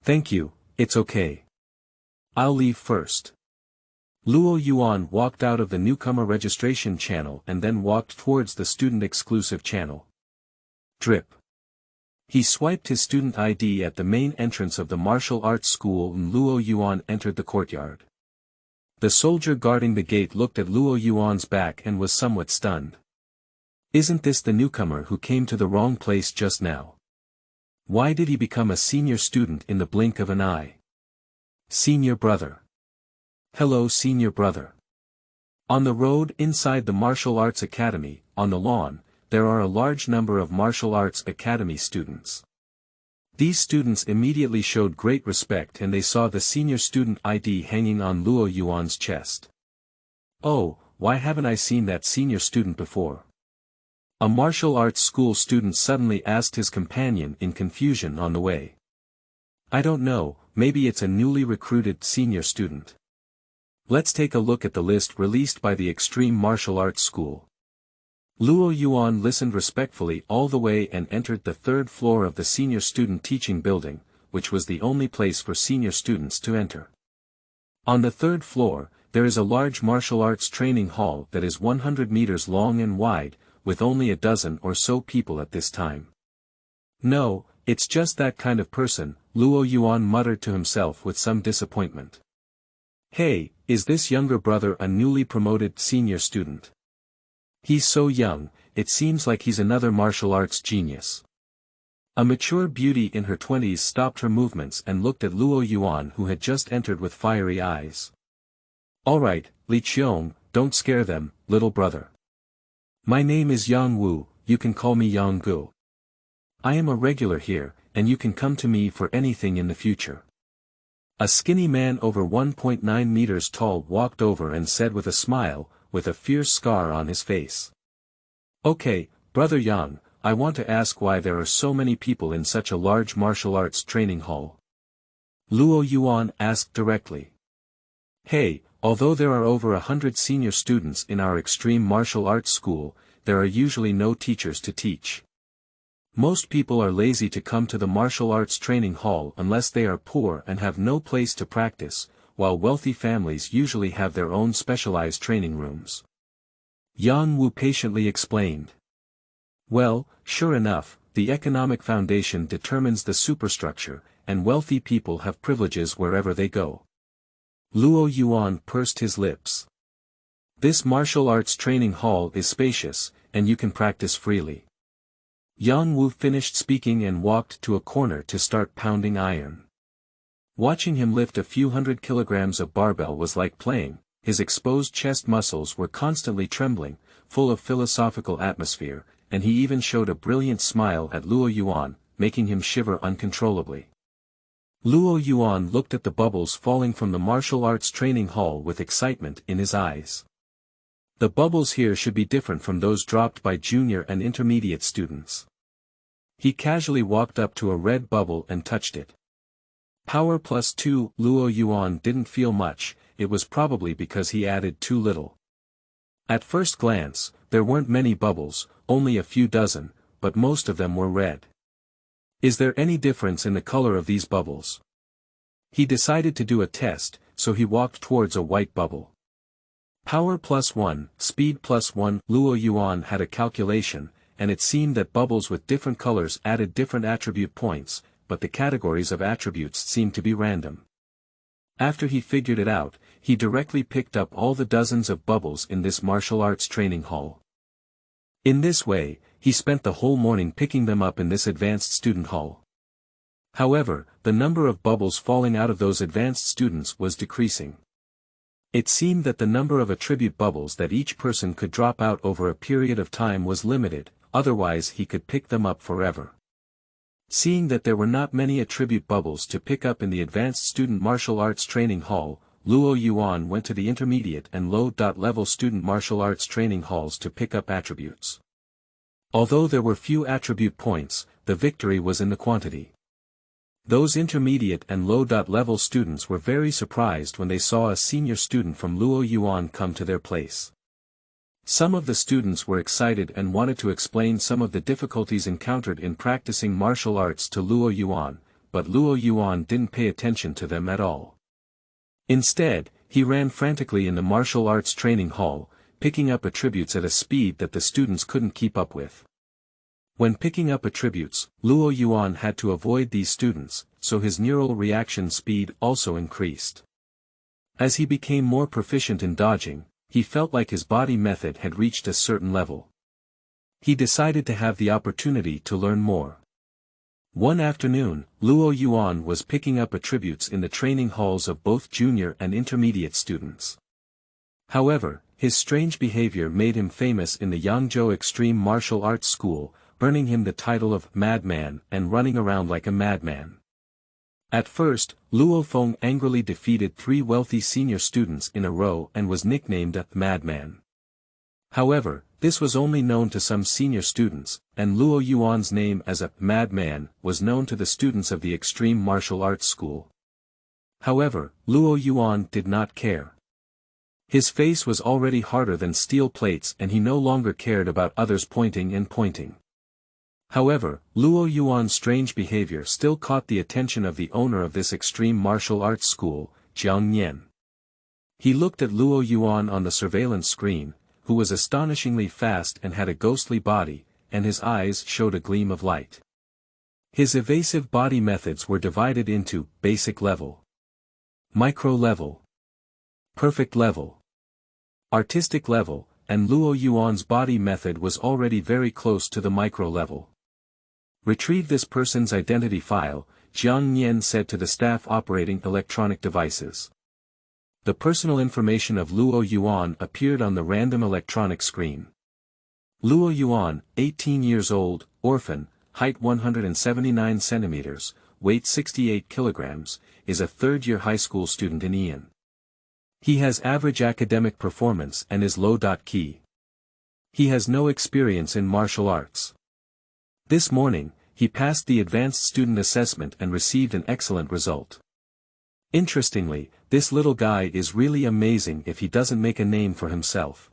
Thank you, it's okay. I'll leave first. Luo Yuan walked out of the newcomer registration channel and then walked towards the student-exclusive channel. Drip. He swiped his student ID at the main entrance of the martial arts school and Luo Yuan entered the courtyard. The soldier guarding the gate looked at Luo Yuan's back and was somewhat stunned. Isn't this the newcomer who came to the wrong place just now? Why did he become a senior student in the blink of an eye? Senior brother. Hello senior brother. On the road inside the martial arts academy, on the lawn, there are a large number of martial arts academy students. These students immediately showed great respect and they saw the senior student ID hanging on Luo Yuan's chest. Oh, why haven't I seen that senior student before? A martial arts school student suddenly asked his companion in confusion on the way. I don't know, maybe it's a newly recruited senior student. Let's take a look at the list released by the Extreme Martial Arts School. Luo Yuan listened respectfully all the way and entered the third floor of the senior student teaching building, which was the only place for senior students to enter. On the third floor, there is a large martial arts training hall that is 100 meters long and wide, with only a dozen or so people at this time. No, it's just that kind of person, Luo Yuan muttered to himself with some disappointment. Hey, is this younger brother a newly promoted senior student? He's so young, it seems like he's another martial arts genius. A mature beauty in her 20s stopped her movements and looked at Luo Yuan who had just entered with fiery eyes. Alright, Li Qiong, don't scare them, little brother. My name is Yang Wu, you can call me Yang Gu. I am a regular here, and you can come to me for anything in the future. A skinny man over 1.9 meters tall walked over and said with a smile, with a fierce scar on his face. Okay, Brother Yang, I want to ask why there are so many people in such a large martial arts training hall. Luo Yuan asked directly. Hey, although there are over 100 senior students in our extreme martial arts school, there are usually no teachers to teach. Most people are lazy to come to the martial arts training hall unless they are poor and have no place to practice, while wealthy families usually have their own specialized training rooms. Yang Wu patiently explained. Well, sure enough, the economic foundation determines the superstructure, and wealthy people have privileges wherever they go. Luo Yuan pursed his lips. This martial arts training hall is spacious, and you can practice freely. Yang Wu finished speaking and walked to a corner to start pounding iron. Watching him lift a few hundred kilograms of barbell was like playing, his exposed chest muscles were constantly trembling, full of philosophical atmosphere, and he even showed a brilliant smile at Luo Yuan, making him shiver uncontrollably. Luo Yuan looked at the bubbles falling from the martial arts training hall with excitement in his eyes. The bubbles here should be different from those dropped by junior and intermediate students. He casually walked up to a red bubble and touched it. Power +2, Luo Yuan didn't feel much, it was probably because he added too little. At first glance, there weren't many bubbles, only a few dozen, but most of them were red. Is there any difference in the color of these bubbles? He decided to do a test, so he walked towards a white bubble. Power +1, speed +1, Luo Yuan had a calculation, and it seemed that bubbles with different colors added different attribute points, but the categories of attributes seemed to be random. After he figured it out, he directly picked up all the dozens of bubbles in this martial arts training hall. In this way, he spent the whole morning picking them up in this advanced student hall. However, the number of bubbles falling out of those advanced students was decreasing. It seemed that the number of attribute bubbles that each person could drop out over a period of time was limited, otherwise he could pick them up forever. Seeing that there were not many attribute bubbles to pick up in the advanced student martial arts training hall, Luo Yuan went to the intermediate and low-level student martial arts training halls to pick up attributes. Although there were few attribute points, the victory was in the quantity. Those intermediate and low-level students were very surprised when they saw a senior student from Luo Yuan come to their place. Some of the students were excited and wanted to explain some of the difficulties encountered in practicing martial arts to Luo Yuan, but Luo Yuan didn't pay attention to them at all. Instead, he ran frantically in the martial arts training hall, picking up attributes at a speed that the students couldn't keep up with. When picking up attributes, Luo Yuan had to avoid these students, so his neural reaction speed also increased. As he became more proficient in dodging, he felt like his body method had reached a certain level. He decided to have the opportunity to learn more. One afternoon, Luo Yuan was picking up attributes in the training halls of both junior and intermediate students. However, his strange behavior made him famous in the Yangzhou Extreme Martial Arts School, earning him the title of Madman and running around like a madman. At first, Luo Feng angrily defeated 3 wealthy senior students in a row and was nicknamed a Madman. However, this was only known to some senior students, and Luo Yuan's name as a Madman was known to the students of the Extreme Martial Arts School. However, Luo Yuan did not care. His face was already harder than steel plates and he no longer cared about others pointing and pointing. However, Luo Yuan's strange behavior still caught the attention of the owner of this extreme martial arts school, Jiang Nian. He looked at Luo Yuan on the surveillance screen, who was astonishingly fast and had a ghostly body, and his eyes showed a gleam of light. His evasive body methods were divided into basic level, micro level, perfect level, artistic level, and Luo Yuan's body method was already very close to the micro level. Retrieve this person's identity file, Jiang Nian said to the staff operating electronic devices. The personal information of Luo Yuan appeared on the random electronic screen. Luo Yuan, 18 years old, orphan, height 179 centimeters, weight 68 kilograms, is a third-year high school student in Ian. He has average academic performance and is low-key. He has no experience in martial arts. This morning, he passed the advanced student assessment and received an excellent result. Interestingly, this little guy is really amazing if he doesn't make a name for himself.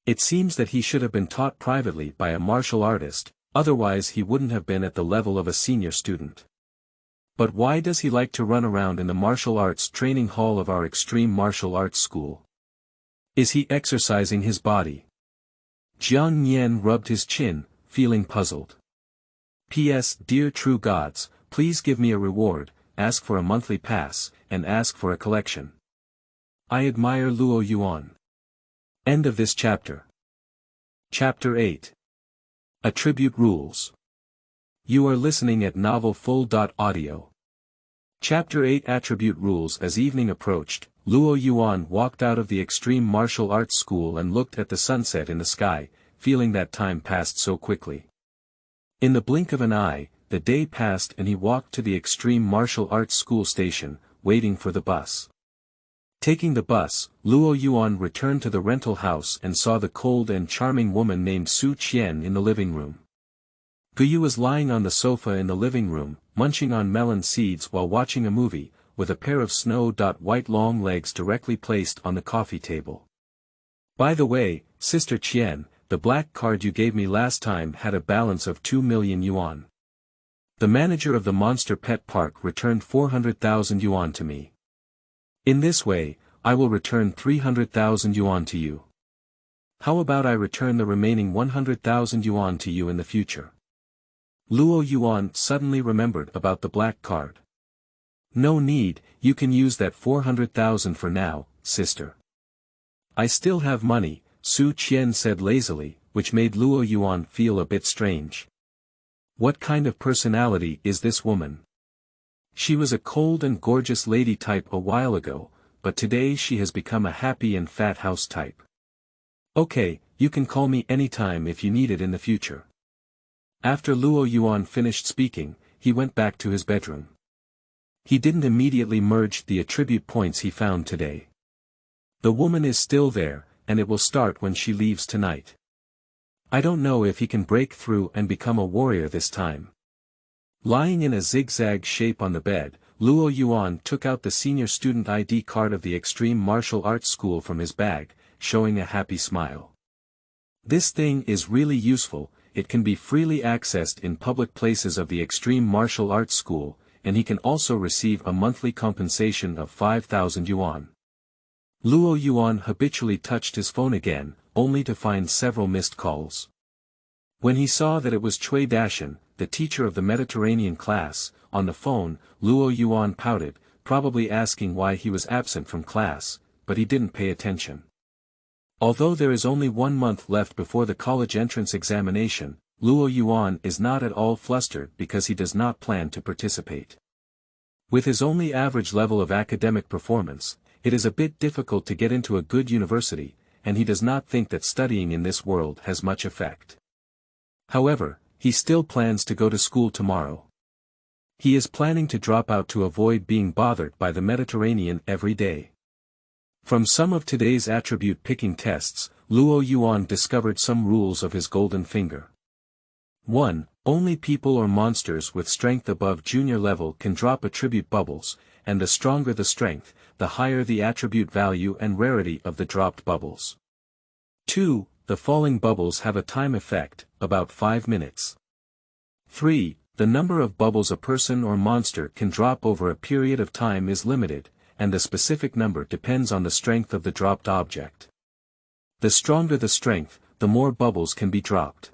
It seems that he should have been taught privately by a martial artist, otherwise he wouldn't have been at the level of a senior student. But why does he like to run around in the martial arts training hall of our extreme martial arts school? Is he exercising his body? Jiang Nian rubbed his chin, feeling puzzled. P.S. Dear true gods, please give me a reward, ask for a monthly pass, and ask for a collection. I admire Luo Yuan. End of this chapter. Chapter 8. Attribute Rules. You are listening at novelfull.audio. Chapter 8 Attribute Rules. As evening approached, Luo Yuan walked out of the extreme martial arts school and looked at the sunset in the sky, feeling that time passed so quickly. In the blink of an eye, the day passed and he walked to the extreme martial arts school station, waiting for the bus. Taking the bus, Luo Yuan returned to the rental house and saw the cold and charming woman named Su Qian in the living room. Guyu was lying on the sofa in the living room, munching on melon seeds while watching a movie, with a pair of snow-white long legs directly placed on the coffee table. By the way, Sister Qian, the black card you gave me last time had a balance of 2 million yuan. The manager of the Monster Pet Park returned 400,000 yuan to me. In this way, I will return 300,000 yuan to you. How about I return the remaining 100,000 yuan to you in the future? Luo Yuan suddenly remembered about the black card. No need, you can use that 400,000 for now, sister. I still have money, Su Qian said lazily, which made Luo Yuan feel a bit strange. What kind of personality is this woman? She was a cold and gorgeous lady type a while ago, but today she has become a happy and fat house type. Okay, you can call me anytime if you need it in the future. After Luo Yuan finished speaking, he went back to his bedroom. He didn't immediately merge the attribute points he found today. The woman is still there, and it will start when she leaves tonight. I don't know if he can break through and become a warrior this time. Lying in a zigzag shape on the bed, Luo Yuan took out the senior student ID card of the Extreme Martial Arts School from his bag, showing a happy smile. This thing is really useful. It can be freely accessed in public places of the Extreme Martial Arts School, and he can also receive a monthly compensation of 5,000 yuan. Luo Yuan habitually touched his phone again, only to find several missed calls. When he saw that it was Cui Dashan, the teacher of the Mediterranean class, on the phone, Luo Yuan pouted, probably asking why he was absent from class, but he didn't pay attention. Although there is only 1 month left before the college entrance examination, Luo Yuan is not at all flustered because he does not plan to participate. With his only average level of academic performance, it is a bit difficult to get into a good university, and he does not think that studying in this world has much effect. However, he still plans to go to school tomorrow. He is planning to drop out to avoid being bothered by the Mediterranean every day. From some of today's attribute picking tests, Luo Yuan discovered some rules of his golden finger. 1. Only people or monsters with strength above junior level can drop attribute bubbles, and the stronger the strength, the higher the attribute value and rarity of the dropped bubbles. 2. The falling bubbles have a time effect, about 5 minutes. 3. The number of bubbles a person or monster can drop over a period of time is limited, and the specific number depends on the strength of the dropped object. The stronger the strength, the more bubbles can be dropped.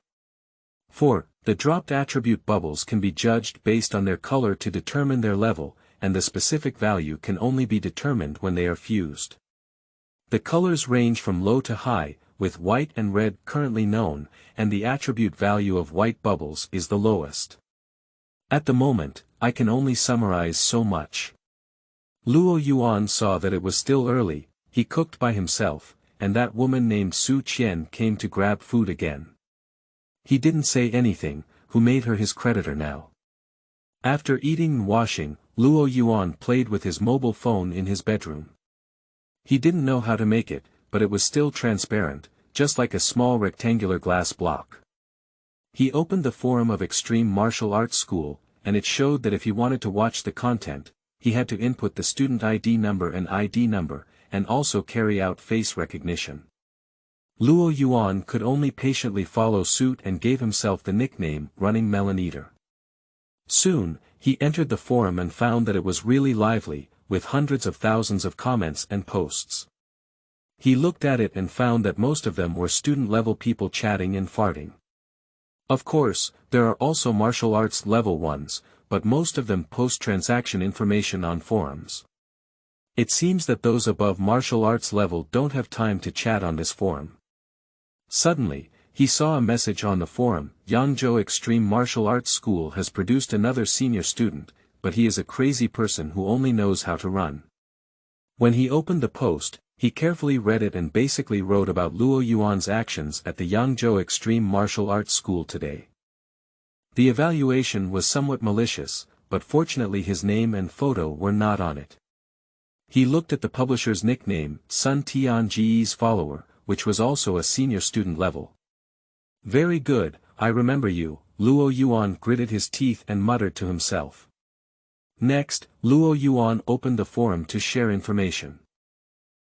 4. The dropped attribute bubbles can be judged based on their color to determine their level, and the specific value can only be determined when they are fused. The colors range from low to high, with white and red currently known, and the attribute value of white bubbles is the lowest. At the moment, I can only summarize so much. Luo Yuan saw that it was still early, he cooked by himself, and that woman named Su Qian came to grab food again. He didn't say anything, who made her his creditor now. After eating and washing, Luo Yuan played with his mobile phone in his bedroom. He didn't know how to make it, but it was still transparent, just like a small rectangular glass block. He opened the forum of Extreme Martial Arts School, and it showed that if he wanted to watch the content, he had to input the student ID number and also carry out face recognition. Luo Yuan could only patiently follow suit and gave himself the nickname Running Melon Eater. Soon, he entered the forum and found that it was really lively, with hundreds of thousands of comments and posts. He looked at it and found that most of them were student-level people chatting and farting. Of course, there are also martial arts level ones, but most of them post transaction information on forums. It seems that those above martial arts level don't have time to chat on this forum. Suddenly, he saw a message on the forum: Yangzhou Extreme Martial Arts School has produced another senior student, but he is a crazy person who only knows how to run. When he opened the post, he carefully read it and basically wrote about Luo Yuan's actions at the Yangzhou Extreme Martial Arts School today. The evaluation was somewhat malicious, but fortunately his name and photo were not on it. He looked at the publisher's nickname, Sun Tianji's follower, which was also a senior student level. Very good, I remember you, Luo Yuan gritted his teeth and muttered to himself. Next, Luo Yuan opened the forum to share information.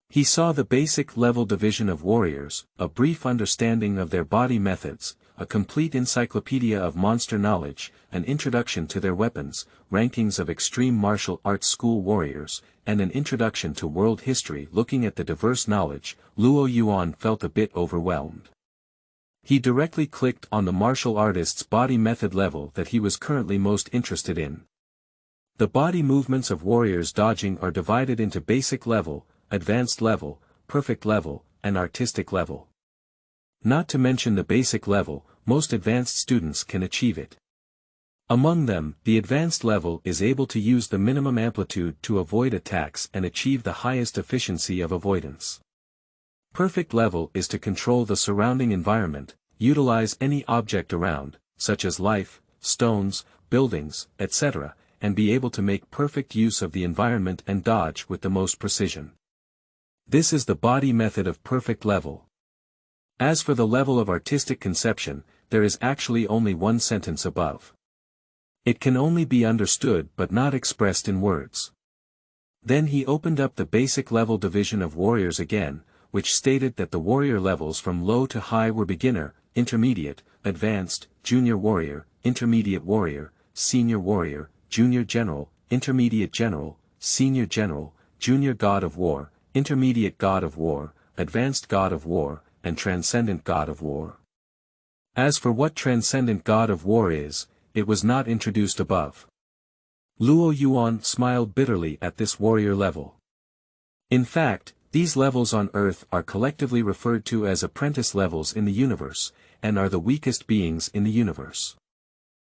He saw the basic level division of warriors, a brief understanding of their body methods, a complete encyclopedia of monster knowledge, an introduction to their weapons, rankings of extreme martial arts school warriors, and an introduction to world history. Looking at the diverse knowledge, Luo Yuan felt a bit overwhelmed. He directly clicked on the martial artist's body method level that he was currently most interested in. The body movements of warriors dodging are divided into basic level, advanced level, perfect level, and artistic level. Not to mention the basic level, most advanced students can achieve it. Among them, the advanced level is able to use the minimum amplitude to avoid attacks and achieve the highest efficiency of avoidance. Perfect level is to control the surrounding environment, utilize any object around, such as life, stones, buildings, etc., and be able to make perfect use of the environment and dodge with the most precision. This is the body method of perfect level. As for the level of artistic conception, there is actually only one sentence above. It can only be understood but not expressed in words. Then he opened up the basic level division of warriors again, which stated that the warrior levels from low to high were beginner, intermediate, advanced, junior warrior, intermediate warrior, senior warrior, junior general, intermediate general, senior general, junior god of war, intermediate god of war, advanced god of war, and transcendent god of war. As for what transcendent god of war is, it was not introduced above. Luo Yuan smiled bitterly at this warrior level. In fact, these levels on Earth are collectively referred to as apprentice levels in the universe, and are the weakest beings in the universe.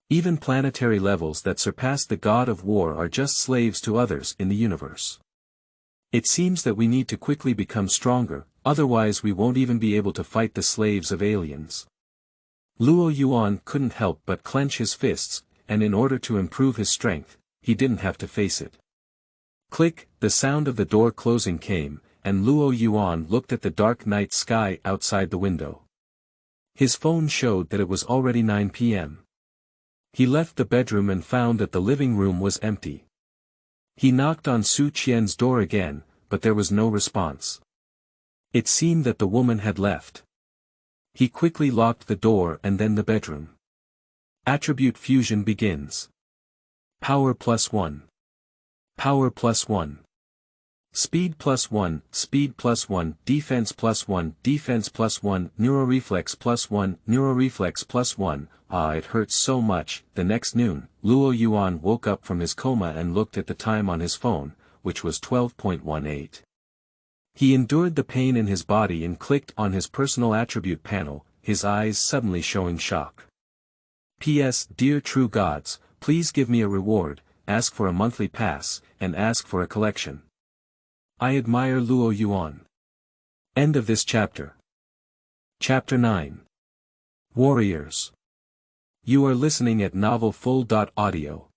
Even planetary levels that surpass the god of war are just slaves to others in the universe. It seems that we need to quickly become stronger, otherwise we won't even be able to fight the slaves of aliens. Luo Yuan couldn't help but clench his fists, and in order to improve his strength, he didn't have to face it. Click, the sound of the door closing came, and Luo Yuan looked at the dark night sky outside the window. His phone showed that it was already 9 p.m. He left the bedroom and found that the living room was empty. He knocked on Su Qian's door again, but there was no response. It seemed that the woman had left. He quickly locked the door and then the bedroom. Attribute fusion begins. Power +1. Power +1. Speed +1, speed +1, defense +1, defense +1, neuroreflex +1, neuroreflex +1. Ah, it hurts so much. The next noon, Luo Yuan woke up from his coma and looked at the time on his phone, which was 12:18. He endured the pain in his body and clicked on his personal attribute panel, his eyes suddenly showing shock. P.S. Dear true gods, please give me a reward, ask for a monthly pass, and ask for a collection. I admire Luo Yuan. End of this chapter. Chapter 9. Warriors. You are listening at novelfull.audio.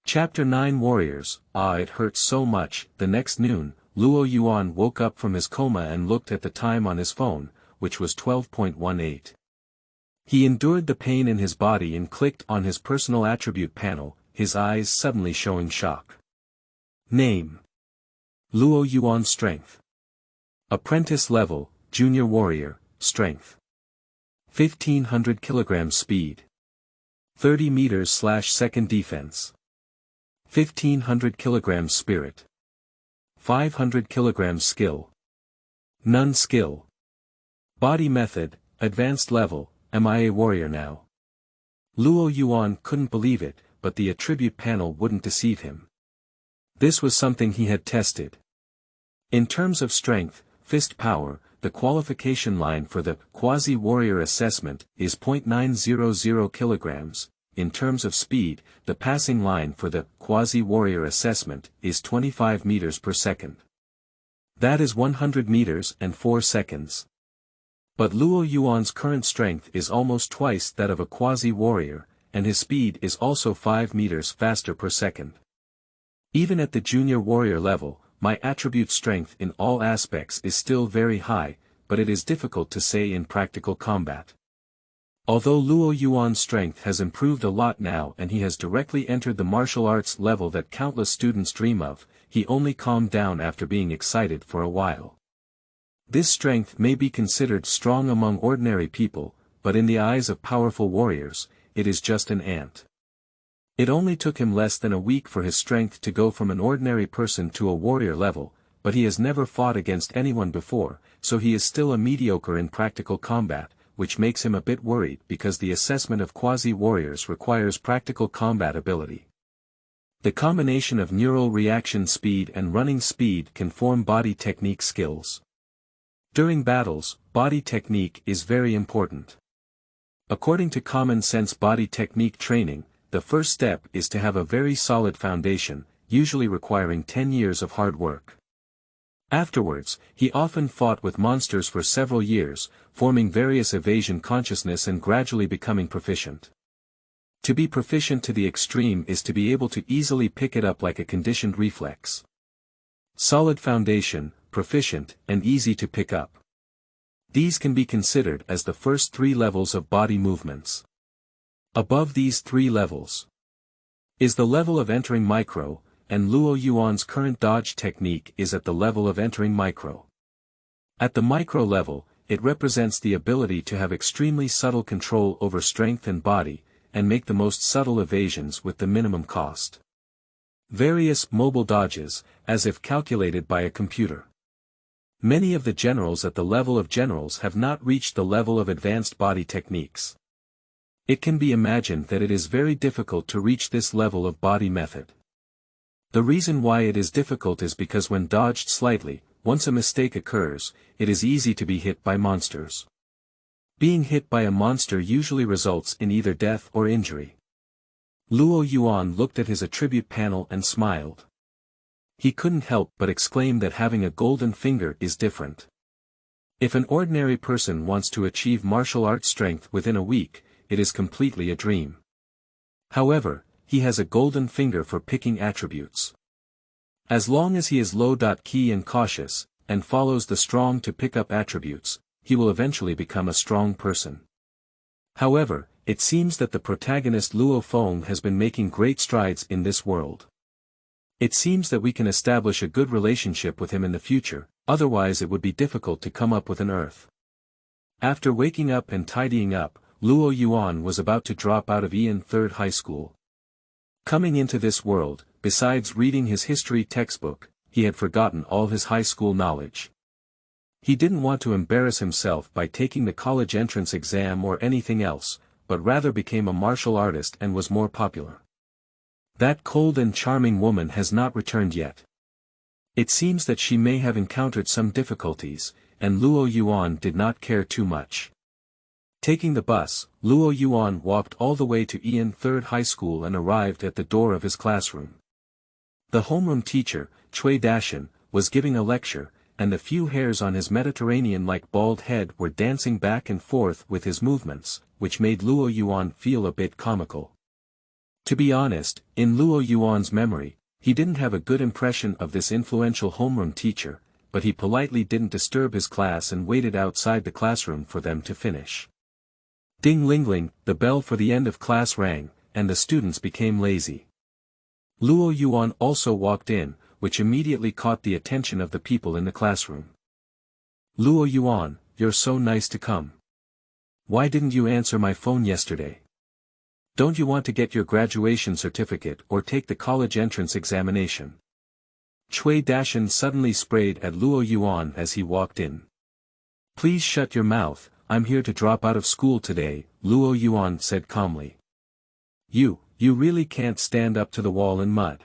Chapter 9 Warriors. Ah, it hurts so much. The next noon, Luo Yuan woke up from his coma and looked at the time on his phone, which was 12:18. He endured the pain in his body and clicked on his personal attribute panel, his eyes suddenly showing shock. Name. Luo Yuan Strength. Apprentice level, Junior Warrior, Strength. 1500 kg Speed. 30 meters/second Defense. 1500 kg Spirit. 500 kg Skill. None Skill. Body Method, Advanced Level. Am I a warrior now? Luo Yuan couldn't believe it, but the attribute panel wouldn't deceive him. This was something he had tested. In terms of strength, fist power, the qualification line for the quasi-warrior assessment is 0.900 kilograms. In terms of speed, the passing line for the quasi-warrior assessment is 25 meters per second. That is 100 meters and 4 seconds. But Luo Yuan's current strength is almost twice that of a quasi-warrior, and his speed is also 5 meters faster per second. Even at the junior warrior level, my attribute strength in all aspects is still very high, but it is difficult to say in practical combat. Although Luo Yuan's strength has improved a lot now and he has directly entered the martial arts level that countless students dream of, he only calmed down after being excited for a while. This strength may be considered strong among ordinary people, but in the eyes of powerful warriors, it is just an ant. It only took him less than a week for his strength to go from an ordinary person to a warrior level, but he has never fought against anyone before, so he is still a mediocre in practical combat, which makes him a bit worried because the assessment of quasi-warriors requires practical combat ability. The combination of neural reaction speed and running speed can form body technique skills. During battles, body technique is very important. According to common sense body technique training, the first step is to have a very solid foundation, usually requiring 10 years of hard work. Afterwards, he often fought with monsters for several years, forming various evasion consciousness and gradually becoming proficient. To be proficient to the extreme is to be able to easily pick it up like a conditioned reflex. Solid foundation, proficient, and easy to pick up. These can be considered as the first 3 levels of body movements. Above these 3 levels is the level of entering micro, and Luo Yuan's current dodge technique is at the level of entering micro. At the micro level, it represents the ability to have extremely subtle control over strength and body, and make the most subtle evasions with the minimum cost. Various mobile dodges, as if calculated by a computer. Many of the generals at the level of generals have not reached the level of advanced body techniques. It can be imagined that it is very difficult to reach this level of body method. The reason why it is difficult is because when dodged slightly, once a mistake occurs, it is easy to be hit by monsters. Being hit by a monster usually results in either death or injury. Luo Yuan looked at his attribute panel and smiled. He couldn't help but exclaim that having a golden finger is different. If an ordinary person wants to achieve martial arts strength within a week, it is completely a dream. However, he has a golden finger for picking attributes. As long as he is low-key and cautious, and follows the strong to pick up attributes, he will eventually become a strong person. However, it seems that the protagonist Luo Feng has been making great strides in this world. It seems that we can establish a good relationship with him in the future, otherwise it would be difficult to come up with an earth. After waking up and tidying up, Luo Yuan was about to drop out of EP1-10 high school. Coming into this world, besides reading his history textbook, he had forgotten all his high school knowledge. He didn't want to embarrass himself by taking the college entrance exam or anything else, but rather became a martial artist and was more popular. That cold and charming woman has not returned yet. It seems that she may have encountered some difficulties, and Luo Yuan did not care too much. Taking the bus, Luo Yuan walked all the way to EP1-10 high school and arrived at the door of his classroom. The homeroom teacher, Cui Dashan, was giving a lecture, and the few hairs on his Mediterranean-like bald head were dancing back and forth with his movements, which made Luo Yuan feel a bit comical. To be honest, in Luo Yuan's memory, he didn't have a good impression of this influential homeroom teacher, but he politely didn't disturb his class and waited outside the classroom for them to finish. Ding-ling-ling, the bell for the end of class rang, and the students became lazy. Luo Yuan also walked in, which immediately caught the attention of the people in the classroom. Luo Yuan, you're so nice to come. Why didn't you answer my phone yesterday? Don't you want to get your graduation certificate or take the college entrance examination? Cui Dashan suddenly sprayed at Luo Yuan as he walked in. Please shut your mouth, I'm here to drop out of school today, Luo Yuan said calmly. You really can't stand up to the wall in mud.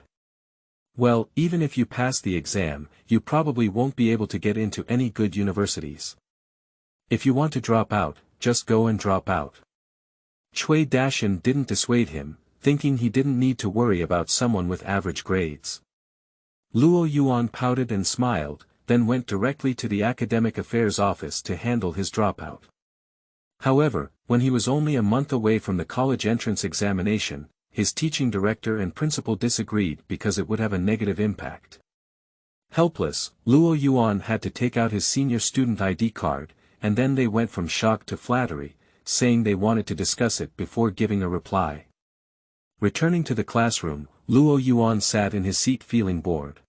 Well, even if you pass the exam, you probably won't be able to get into any good universities. If you want to drop out, just go and drop out. Cui Dashan didn't dissuade him, thinking he didn't need to worry about someone with average grades. Luo Yuan pouted and smiled, then went directly to the academic affairs office to handle his dropout. However, when he was only a month away from the college entrance examination, his teaching director and principal disagreed because it would have a negative impact. Helpless, Luo Yuan had to take out his senior student ID card, and then they went from shock to flattery, saying they wanted to discuss it before giving a reply. Returning to the classroom, Luo Yuan sat in his seat feeling bored.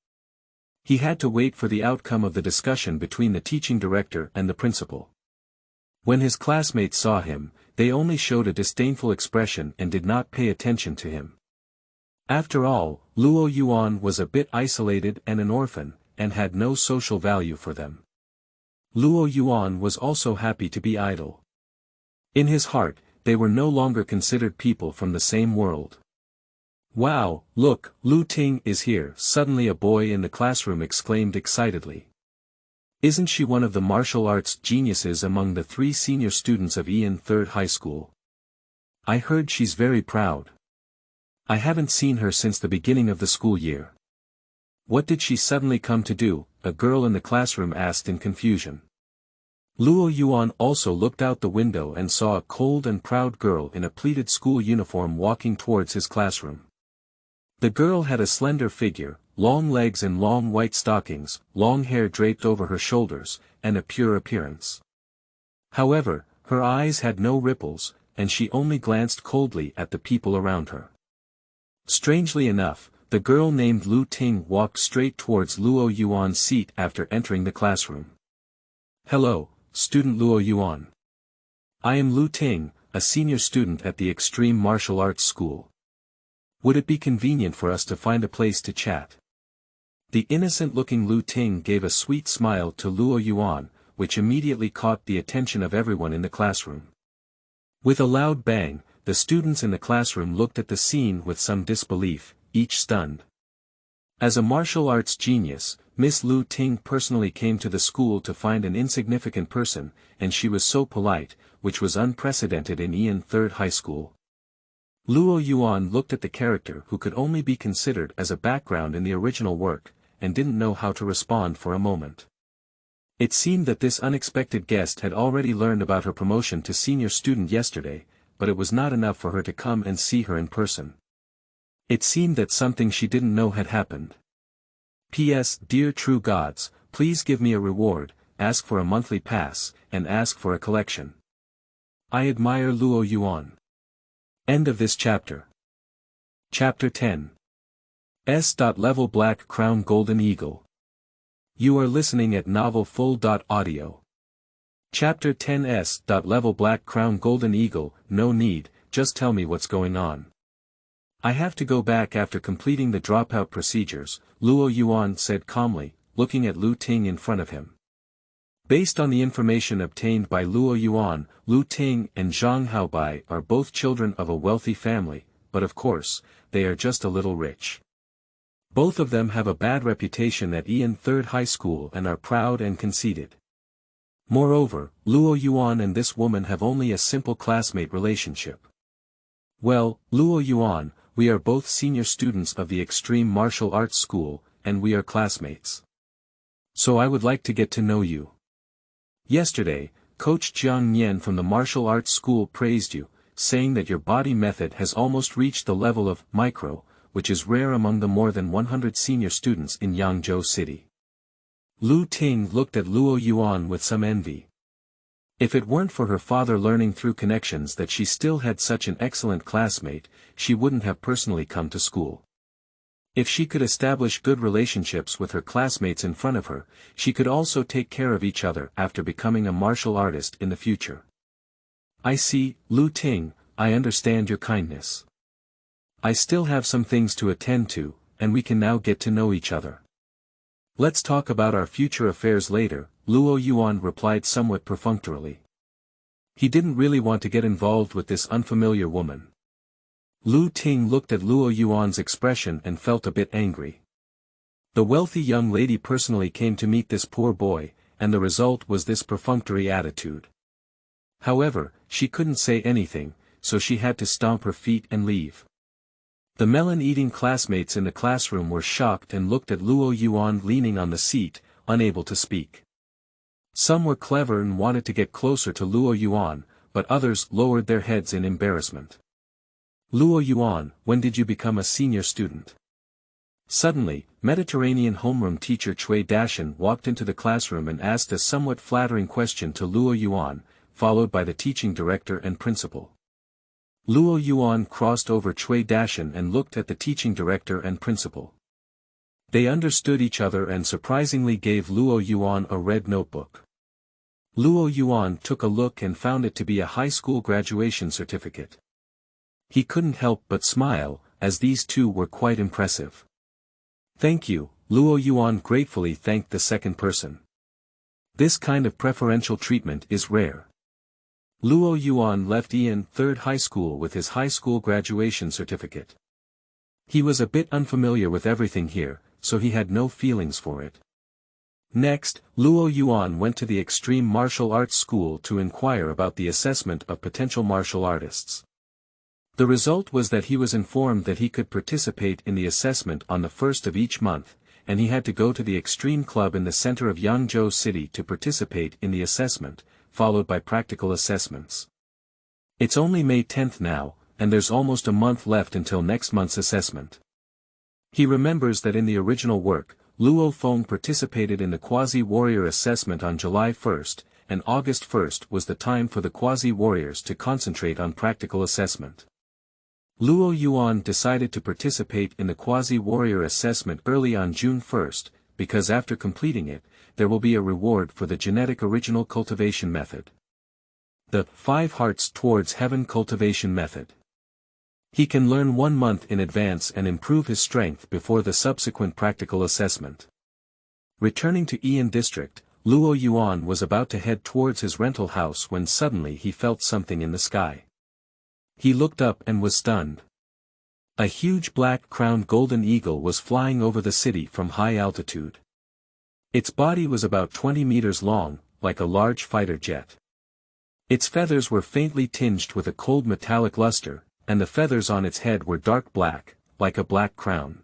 He had to wait for the outcome of the discussion between the teaching director and the principal. When his classmates saw him, they only showed a disdainful expression and did not pay attention to him. After all, Luo Yuan was a bit isolated and an orphan, and had no social value for them. Luo Yuan was also happy to be idle. In his heart, they were no longer considered people from the same world. Wow, look, Lu Ting is here, suddenly a boy in the classroom exclaimed excitedly. Isn't she one of the martial arts geniuses among the 3 senior students of EP1-10 high school? I heard she's very proud. I haven't seen her since the beginning of the school year. What did she suddenly come to do? A girl in the classroom asked in confusion. Luo Yuan also looked out the window and saw a cold and proud girl in a pleated school uniform walking towards his classroom. The girl had a slender figure, long legs and long white stockings, long hair draped over her shoulders, and a pure appearance. However, her eyes had no ripples, and she only glanced coldly at the people around her. Strangely enough, the girl named Lu Ting walked straight towards Luo Yuan's seat after entering the classroom. "Hello, student Luo Yuan. I am Lu Ting, a senior student at the Extreme Martial Arts School. Would it be convenient for us to find a place to chat?" The innocent-looking Lu Ting gave a sweet smile to Luo Yuan, which immediately caught the attention of everyone in the classroom. With a loud bang, the students in the classroom looked at the scene with some disbelief, each stunned. As a martial arts genius, Miss Lu Ting personally came to the school to find an insignificant person, and she was so polite, which was unprecedented in Ian Third High School. Luo Yuan looked at the character who could only be considered as a background in the original work, and didn't know how to respond for a moment. It seemed that this unexpected guest had already learned about her promotion to senior student yesterday, but it was not enough for her to come and see her in person. It seemed that something she didn't know had happened. P.S. Dear true gods, please give me a reward, ask for a monthly pass, and ask for a collection. I admire Luo Yuan. End of this chapter. Chapter 10. S.Level Black Crown Golden Eagle. You are listening at novelfull.audio. Chapter 10 S.Level Black Crown Golden Eagle. No need, just tell me what's going on. I have to go back after completing the dropout procedures, Luo Yuan said calmly, looking at Lu Ting in front of him. Based on the information obtained by Luo Yuan, Lu Ting and Zhang Haobai are both children of a wealthy family, but of course, they are just a little rich. Both of them have a bad reputation at Ian Third High School and are proud and conceited. Moreover, Luo Yuan and this woman have only a simple classmate relationship. Well, Luo Yuan, we are both senior students of the Extreme Martial Arts School, and we are classmates. So I would like to get to know you. Yesterday, Coach Jiang Nian from the martial arts school praised you, saying that your body method has almost reached the level of micro, which is rare among the more than 100 senior students in Yangzhou City. Lu Ting looked at Luo Yuan with some envy. If it weren't for her father learning through connections that she still had such an excellent classmate, she wouldn't have personally come to school. If she could establish good relationships with her classmates in front of her, she could also take care of each other after becoming a martial artist in the future. I see, Lu Ting, I understand your kindness. I still have some things to attend to, and we can now get to know each other. Let's talk about our future affairs later, Luo Yuan replied somewhat perfunctorily. He didn't really want to get involved with this unfamiliar woman. Lu Ting looked at Luo Yuan's expression and felt a bit angry. The wealthy young lady personally came to meet this poor boy, and the result was this perfunctory attitude. However, she couldn't say anything, so she had to stomp her feet and leave. The melon-eating classmates in the classroom were shocked and looked at Luo Yuan leaning on the seat, unable to speak. Some were clever and wanted to get closer to Luo Yuan, but others lowered their heads in embarrassment. Luo Yuan, when did you become a senior student? Suddenly, Mediterranean homeroom teacher Cui Dashan walked into the classroom and asked a somewhat flattering question to Luo Yuan, followed by the teaching director and principal. Luo Yuan crossed over Cui Dashan and looked at the teaching director and principal. They understood each other and surprisingly gave Luo Yuan a red notebook. Luo Yuan took a look and found it to be a high school graduation certificate. He couldn't help but smile, as these two were quite impressive. Thank you, Luo Yuan gratefully thanked the second person. This kind of preferential treatment is rare. Luo Yuan left Ian Third High School with his high school graduation certificate. He was a bit unfamiliar with everything here, so he had no feelings for it. Next, Luo Yuan went to the Extreme Martial Arts School to inquire about the assessment of potential martial artists. The result was that he was informed that he could participate in the assessment on the first of each month, and he had to go to the extreme club in the center of Yangzhou City to participate in the assessment, followed by practical assessments. It's only May 10th now, and there's almost a month left until next month's assessment. He remembers that in the original work, Luo Feng participated in the quasi-warrior assessment on July 1st, and August 1st was the time for the quasi-warriors to concentrate on practical assessment. Luo Yuan decided to participate in the quasi-warrior assessment early on June 1st, because after completing it, there will be a reward for the genetic original cultivation method. The 5 Hearts Towards Heaven cultivation method. He can learn 1 month in advance and improve his strength before the subsequent practical assessment. Returning to Ian District, Luo Yuan was about to head towards his rental house when suddenly he felt something in the sky. He looked up and was stunned. A huge black-crowned golden eagle was flying over the city from high altitude. Its body was about 20 meters long, like a large fighter jet. Its feathers were faintly tinged with a cold metallic luster, and the feathers on its head were dark black, like a black crown.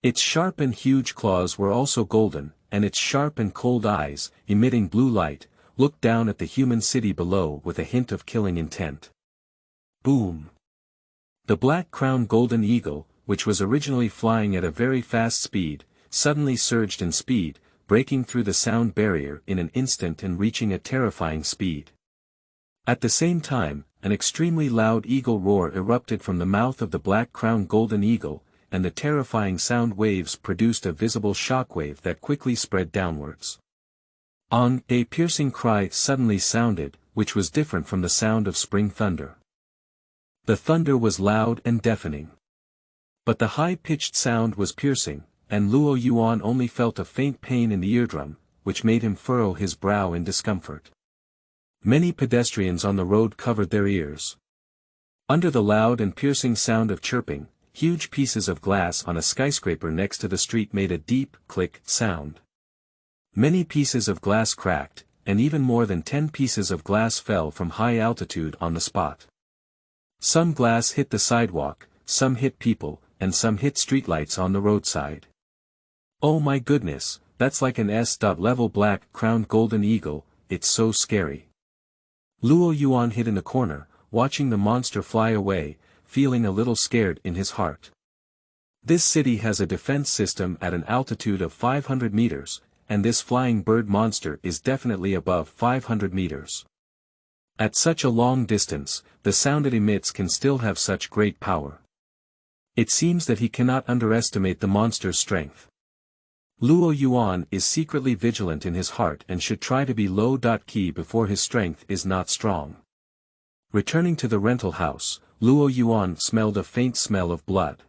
Its sharp and huge claws were also golden, and its sharp and cold eyes, emitting blue light, looked down at the human city below with a hint of killing intent. Boom! The black-crowned golden eagle, which was originally flying at a very fast speed, suddenly surged in speed, breaking through the sound barrier in an instant and reaching a terrifying speed. At the same time, an extremely loud eagle roar erupted from the mouth of the black-crowned golden eagle, and the terrifying sound waves produced a visible shockwave that quickly spread downwards. A piercing cry suddenly sounded, which was different from the sound of spring thunder. The thunder was loud and deafening. But the high-pitched sound was piercing, and Luo Yuan only felt a faint pain in the eardrum, which made him furrow his brow in discomfort. Many pedestrians on the road covered their ears. Under the loud and piercing sound of chirping, huge pieces of glass on a skyscraper next to the street made a deep, click sound. Many pieces of glass cracked, and even more than 10 pieces of glass fell from high altitude on the spot. Some glass hit the sidewalk, some hit people, and some hit streetlights on the roadside. Oh my goodness, that's like an S-level black-crowned golden eagle, it's so scary. Luo Yuan hid in a corner, watching the monster fly away, feeling a little scared in his heart. This city has a defense system at an altitude of 500 meters, and this flying bird monster is definitely above 500 meters. At such a long distance, the sound it emits can still have such great power. It seems that he cannot underestimate the monster's strength. Luo Yuan is secretly vigilant in his heart and should try to be low-key before his strength is not strong. Returning to the rental house, Luo Yuan smelled a faint smell of blood.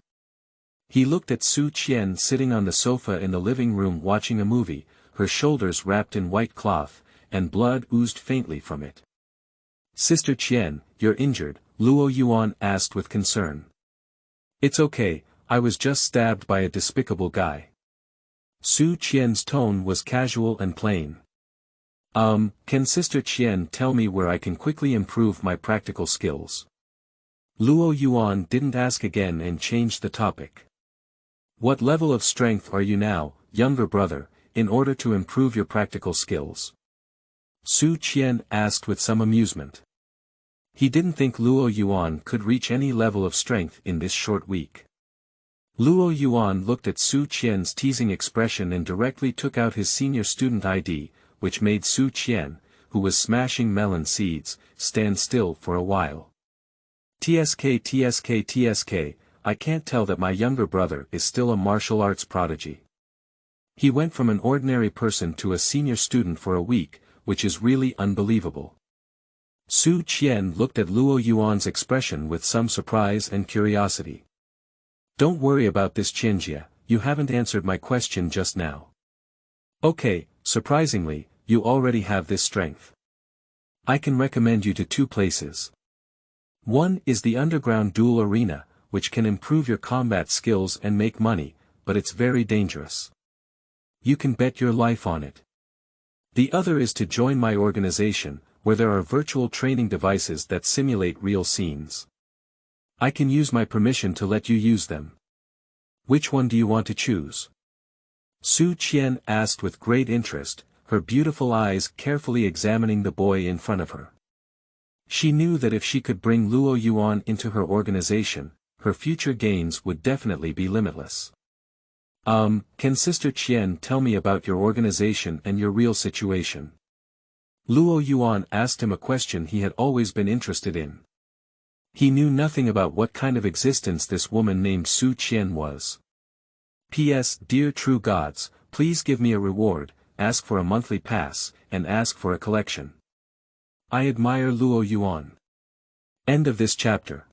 He looked at Su Qian sitting on the sofa in the living room watching a movie, her shoulders wrapped in white cloth, and blood oozed faintly from it. "Sister Qian, you're injured," Luo Yuan asked with concern. "It's okay, I was just stabbed by a despicable guy." Su Qian's tone was casual and plain. Can Sister Qian tell me where I can quickly improve my practical skills?" Luo Yuan didn't ask again and changed the topic. "What level of strength are you now, younger brother, in order to improve your practical skills?" Su Qian asked with some amusement. He didn't think Luo Yuan could reach any level of strength in this short week. Luo Yuan looked at Su Qian's teasing expression and directly took out his senior student ID, which made Su Qian, who was smashing melon seeds, stand still for a while. TSK, I can't tell that my younger brother is still a martial arts prodigy. He went from an ordinary person to a senior student for a week, which is really unbelievable. Su Qian looked at Luo Yuan's expression with some surprise and curiosity. "Don't worry about this Qianjia, you haven't answered my question just now." "Okay, surprisingly, you already have this strength. I can recommend you to 2 places. One is the underground duel arena, which can improve your combat skills and make money, but it's very dangerous. You can bet your life on it. The other is to join my organization, where there are virtual training devices that simulate real scenes. I can use my permission to let you use them. Which one do you want to choose?" Su Qian asked with great interest, her beautiful eyes carefully examining the boy in front of her. She knew that if she could bring Luo Yuan into her organization, her future gains would definitely be limitless. Can Sister Qian tell me about your organization and your real situation? Luo Yuan asked him a question he had always been interested in. He knew nothing about what kind of existence this woman named Su Qian was. P.S. Dear true gods, please give me a reward, ask for a monthly pass, and ask for a collection. I admire Luo Yuan. End of this chapter.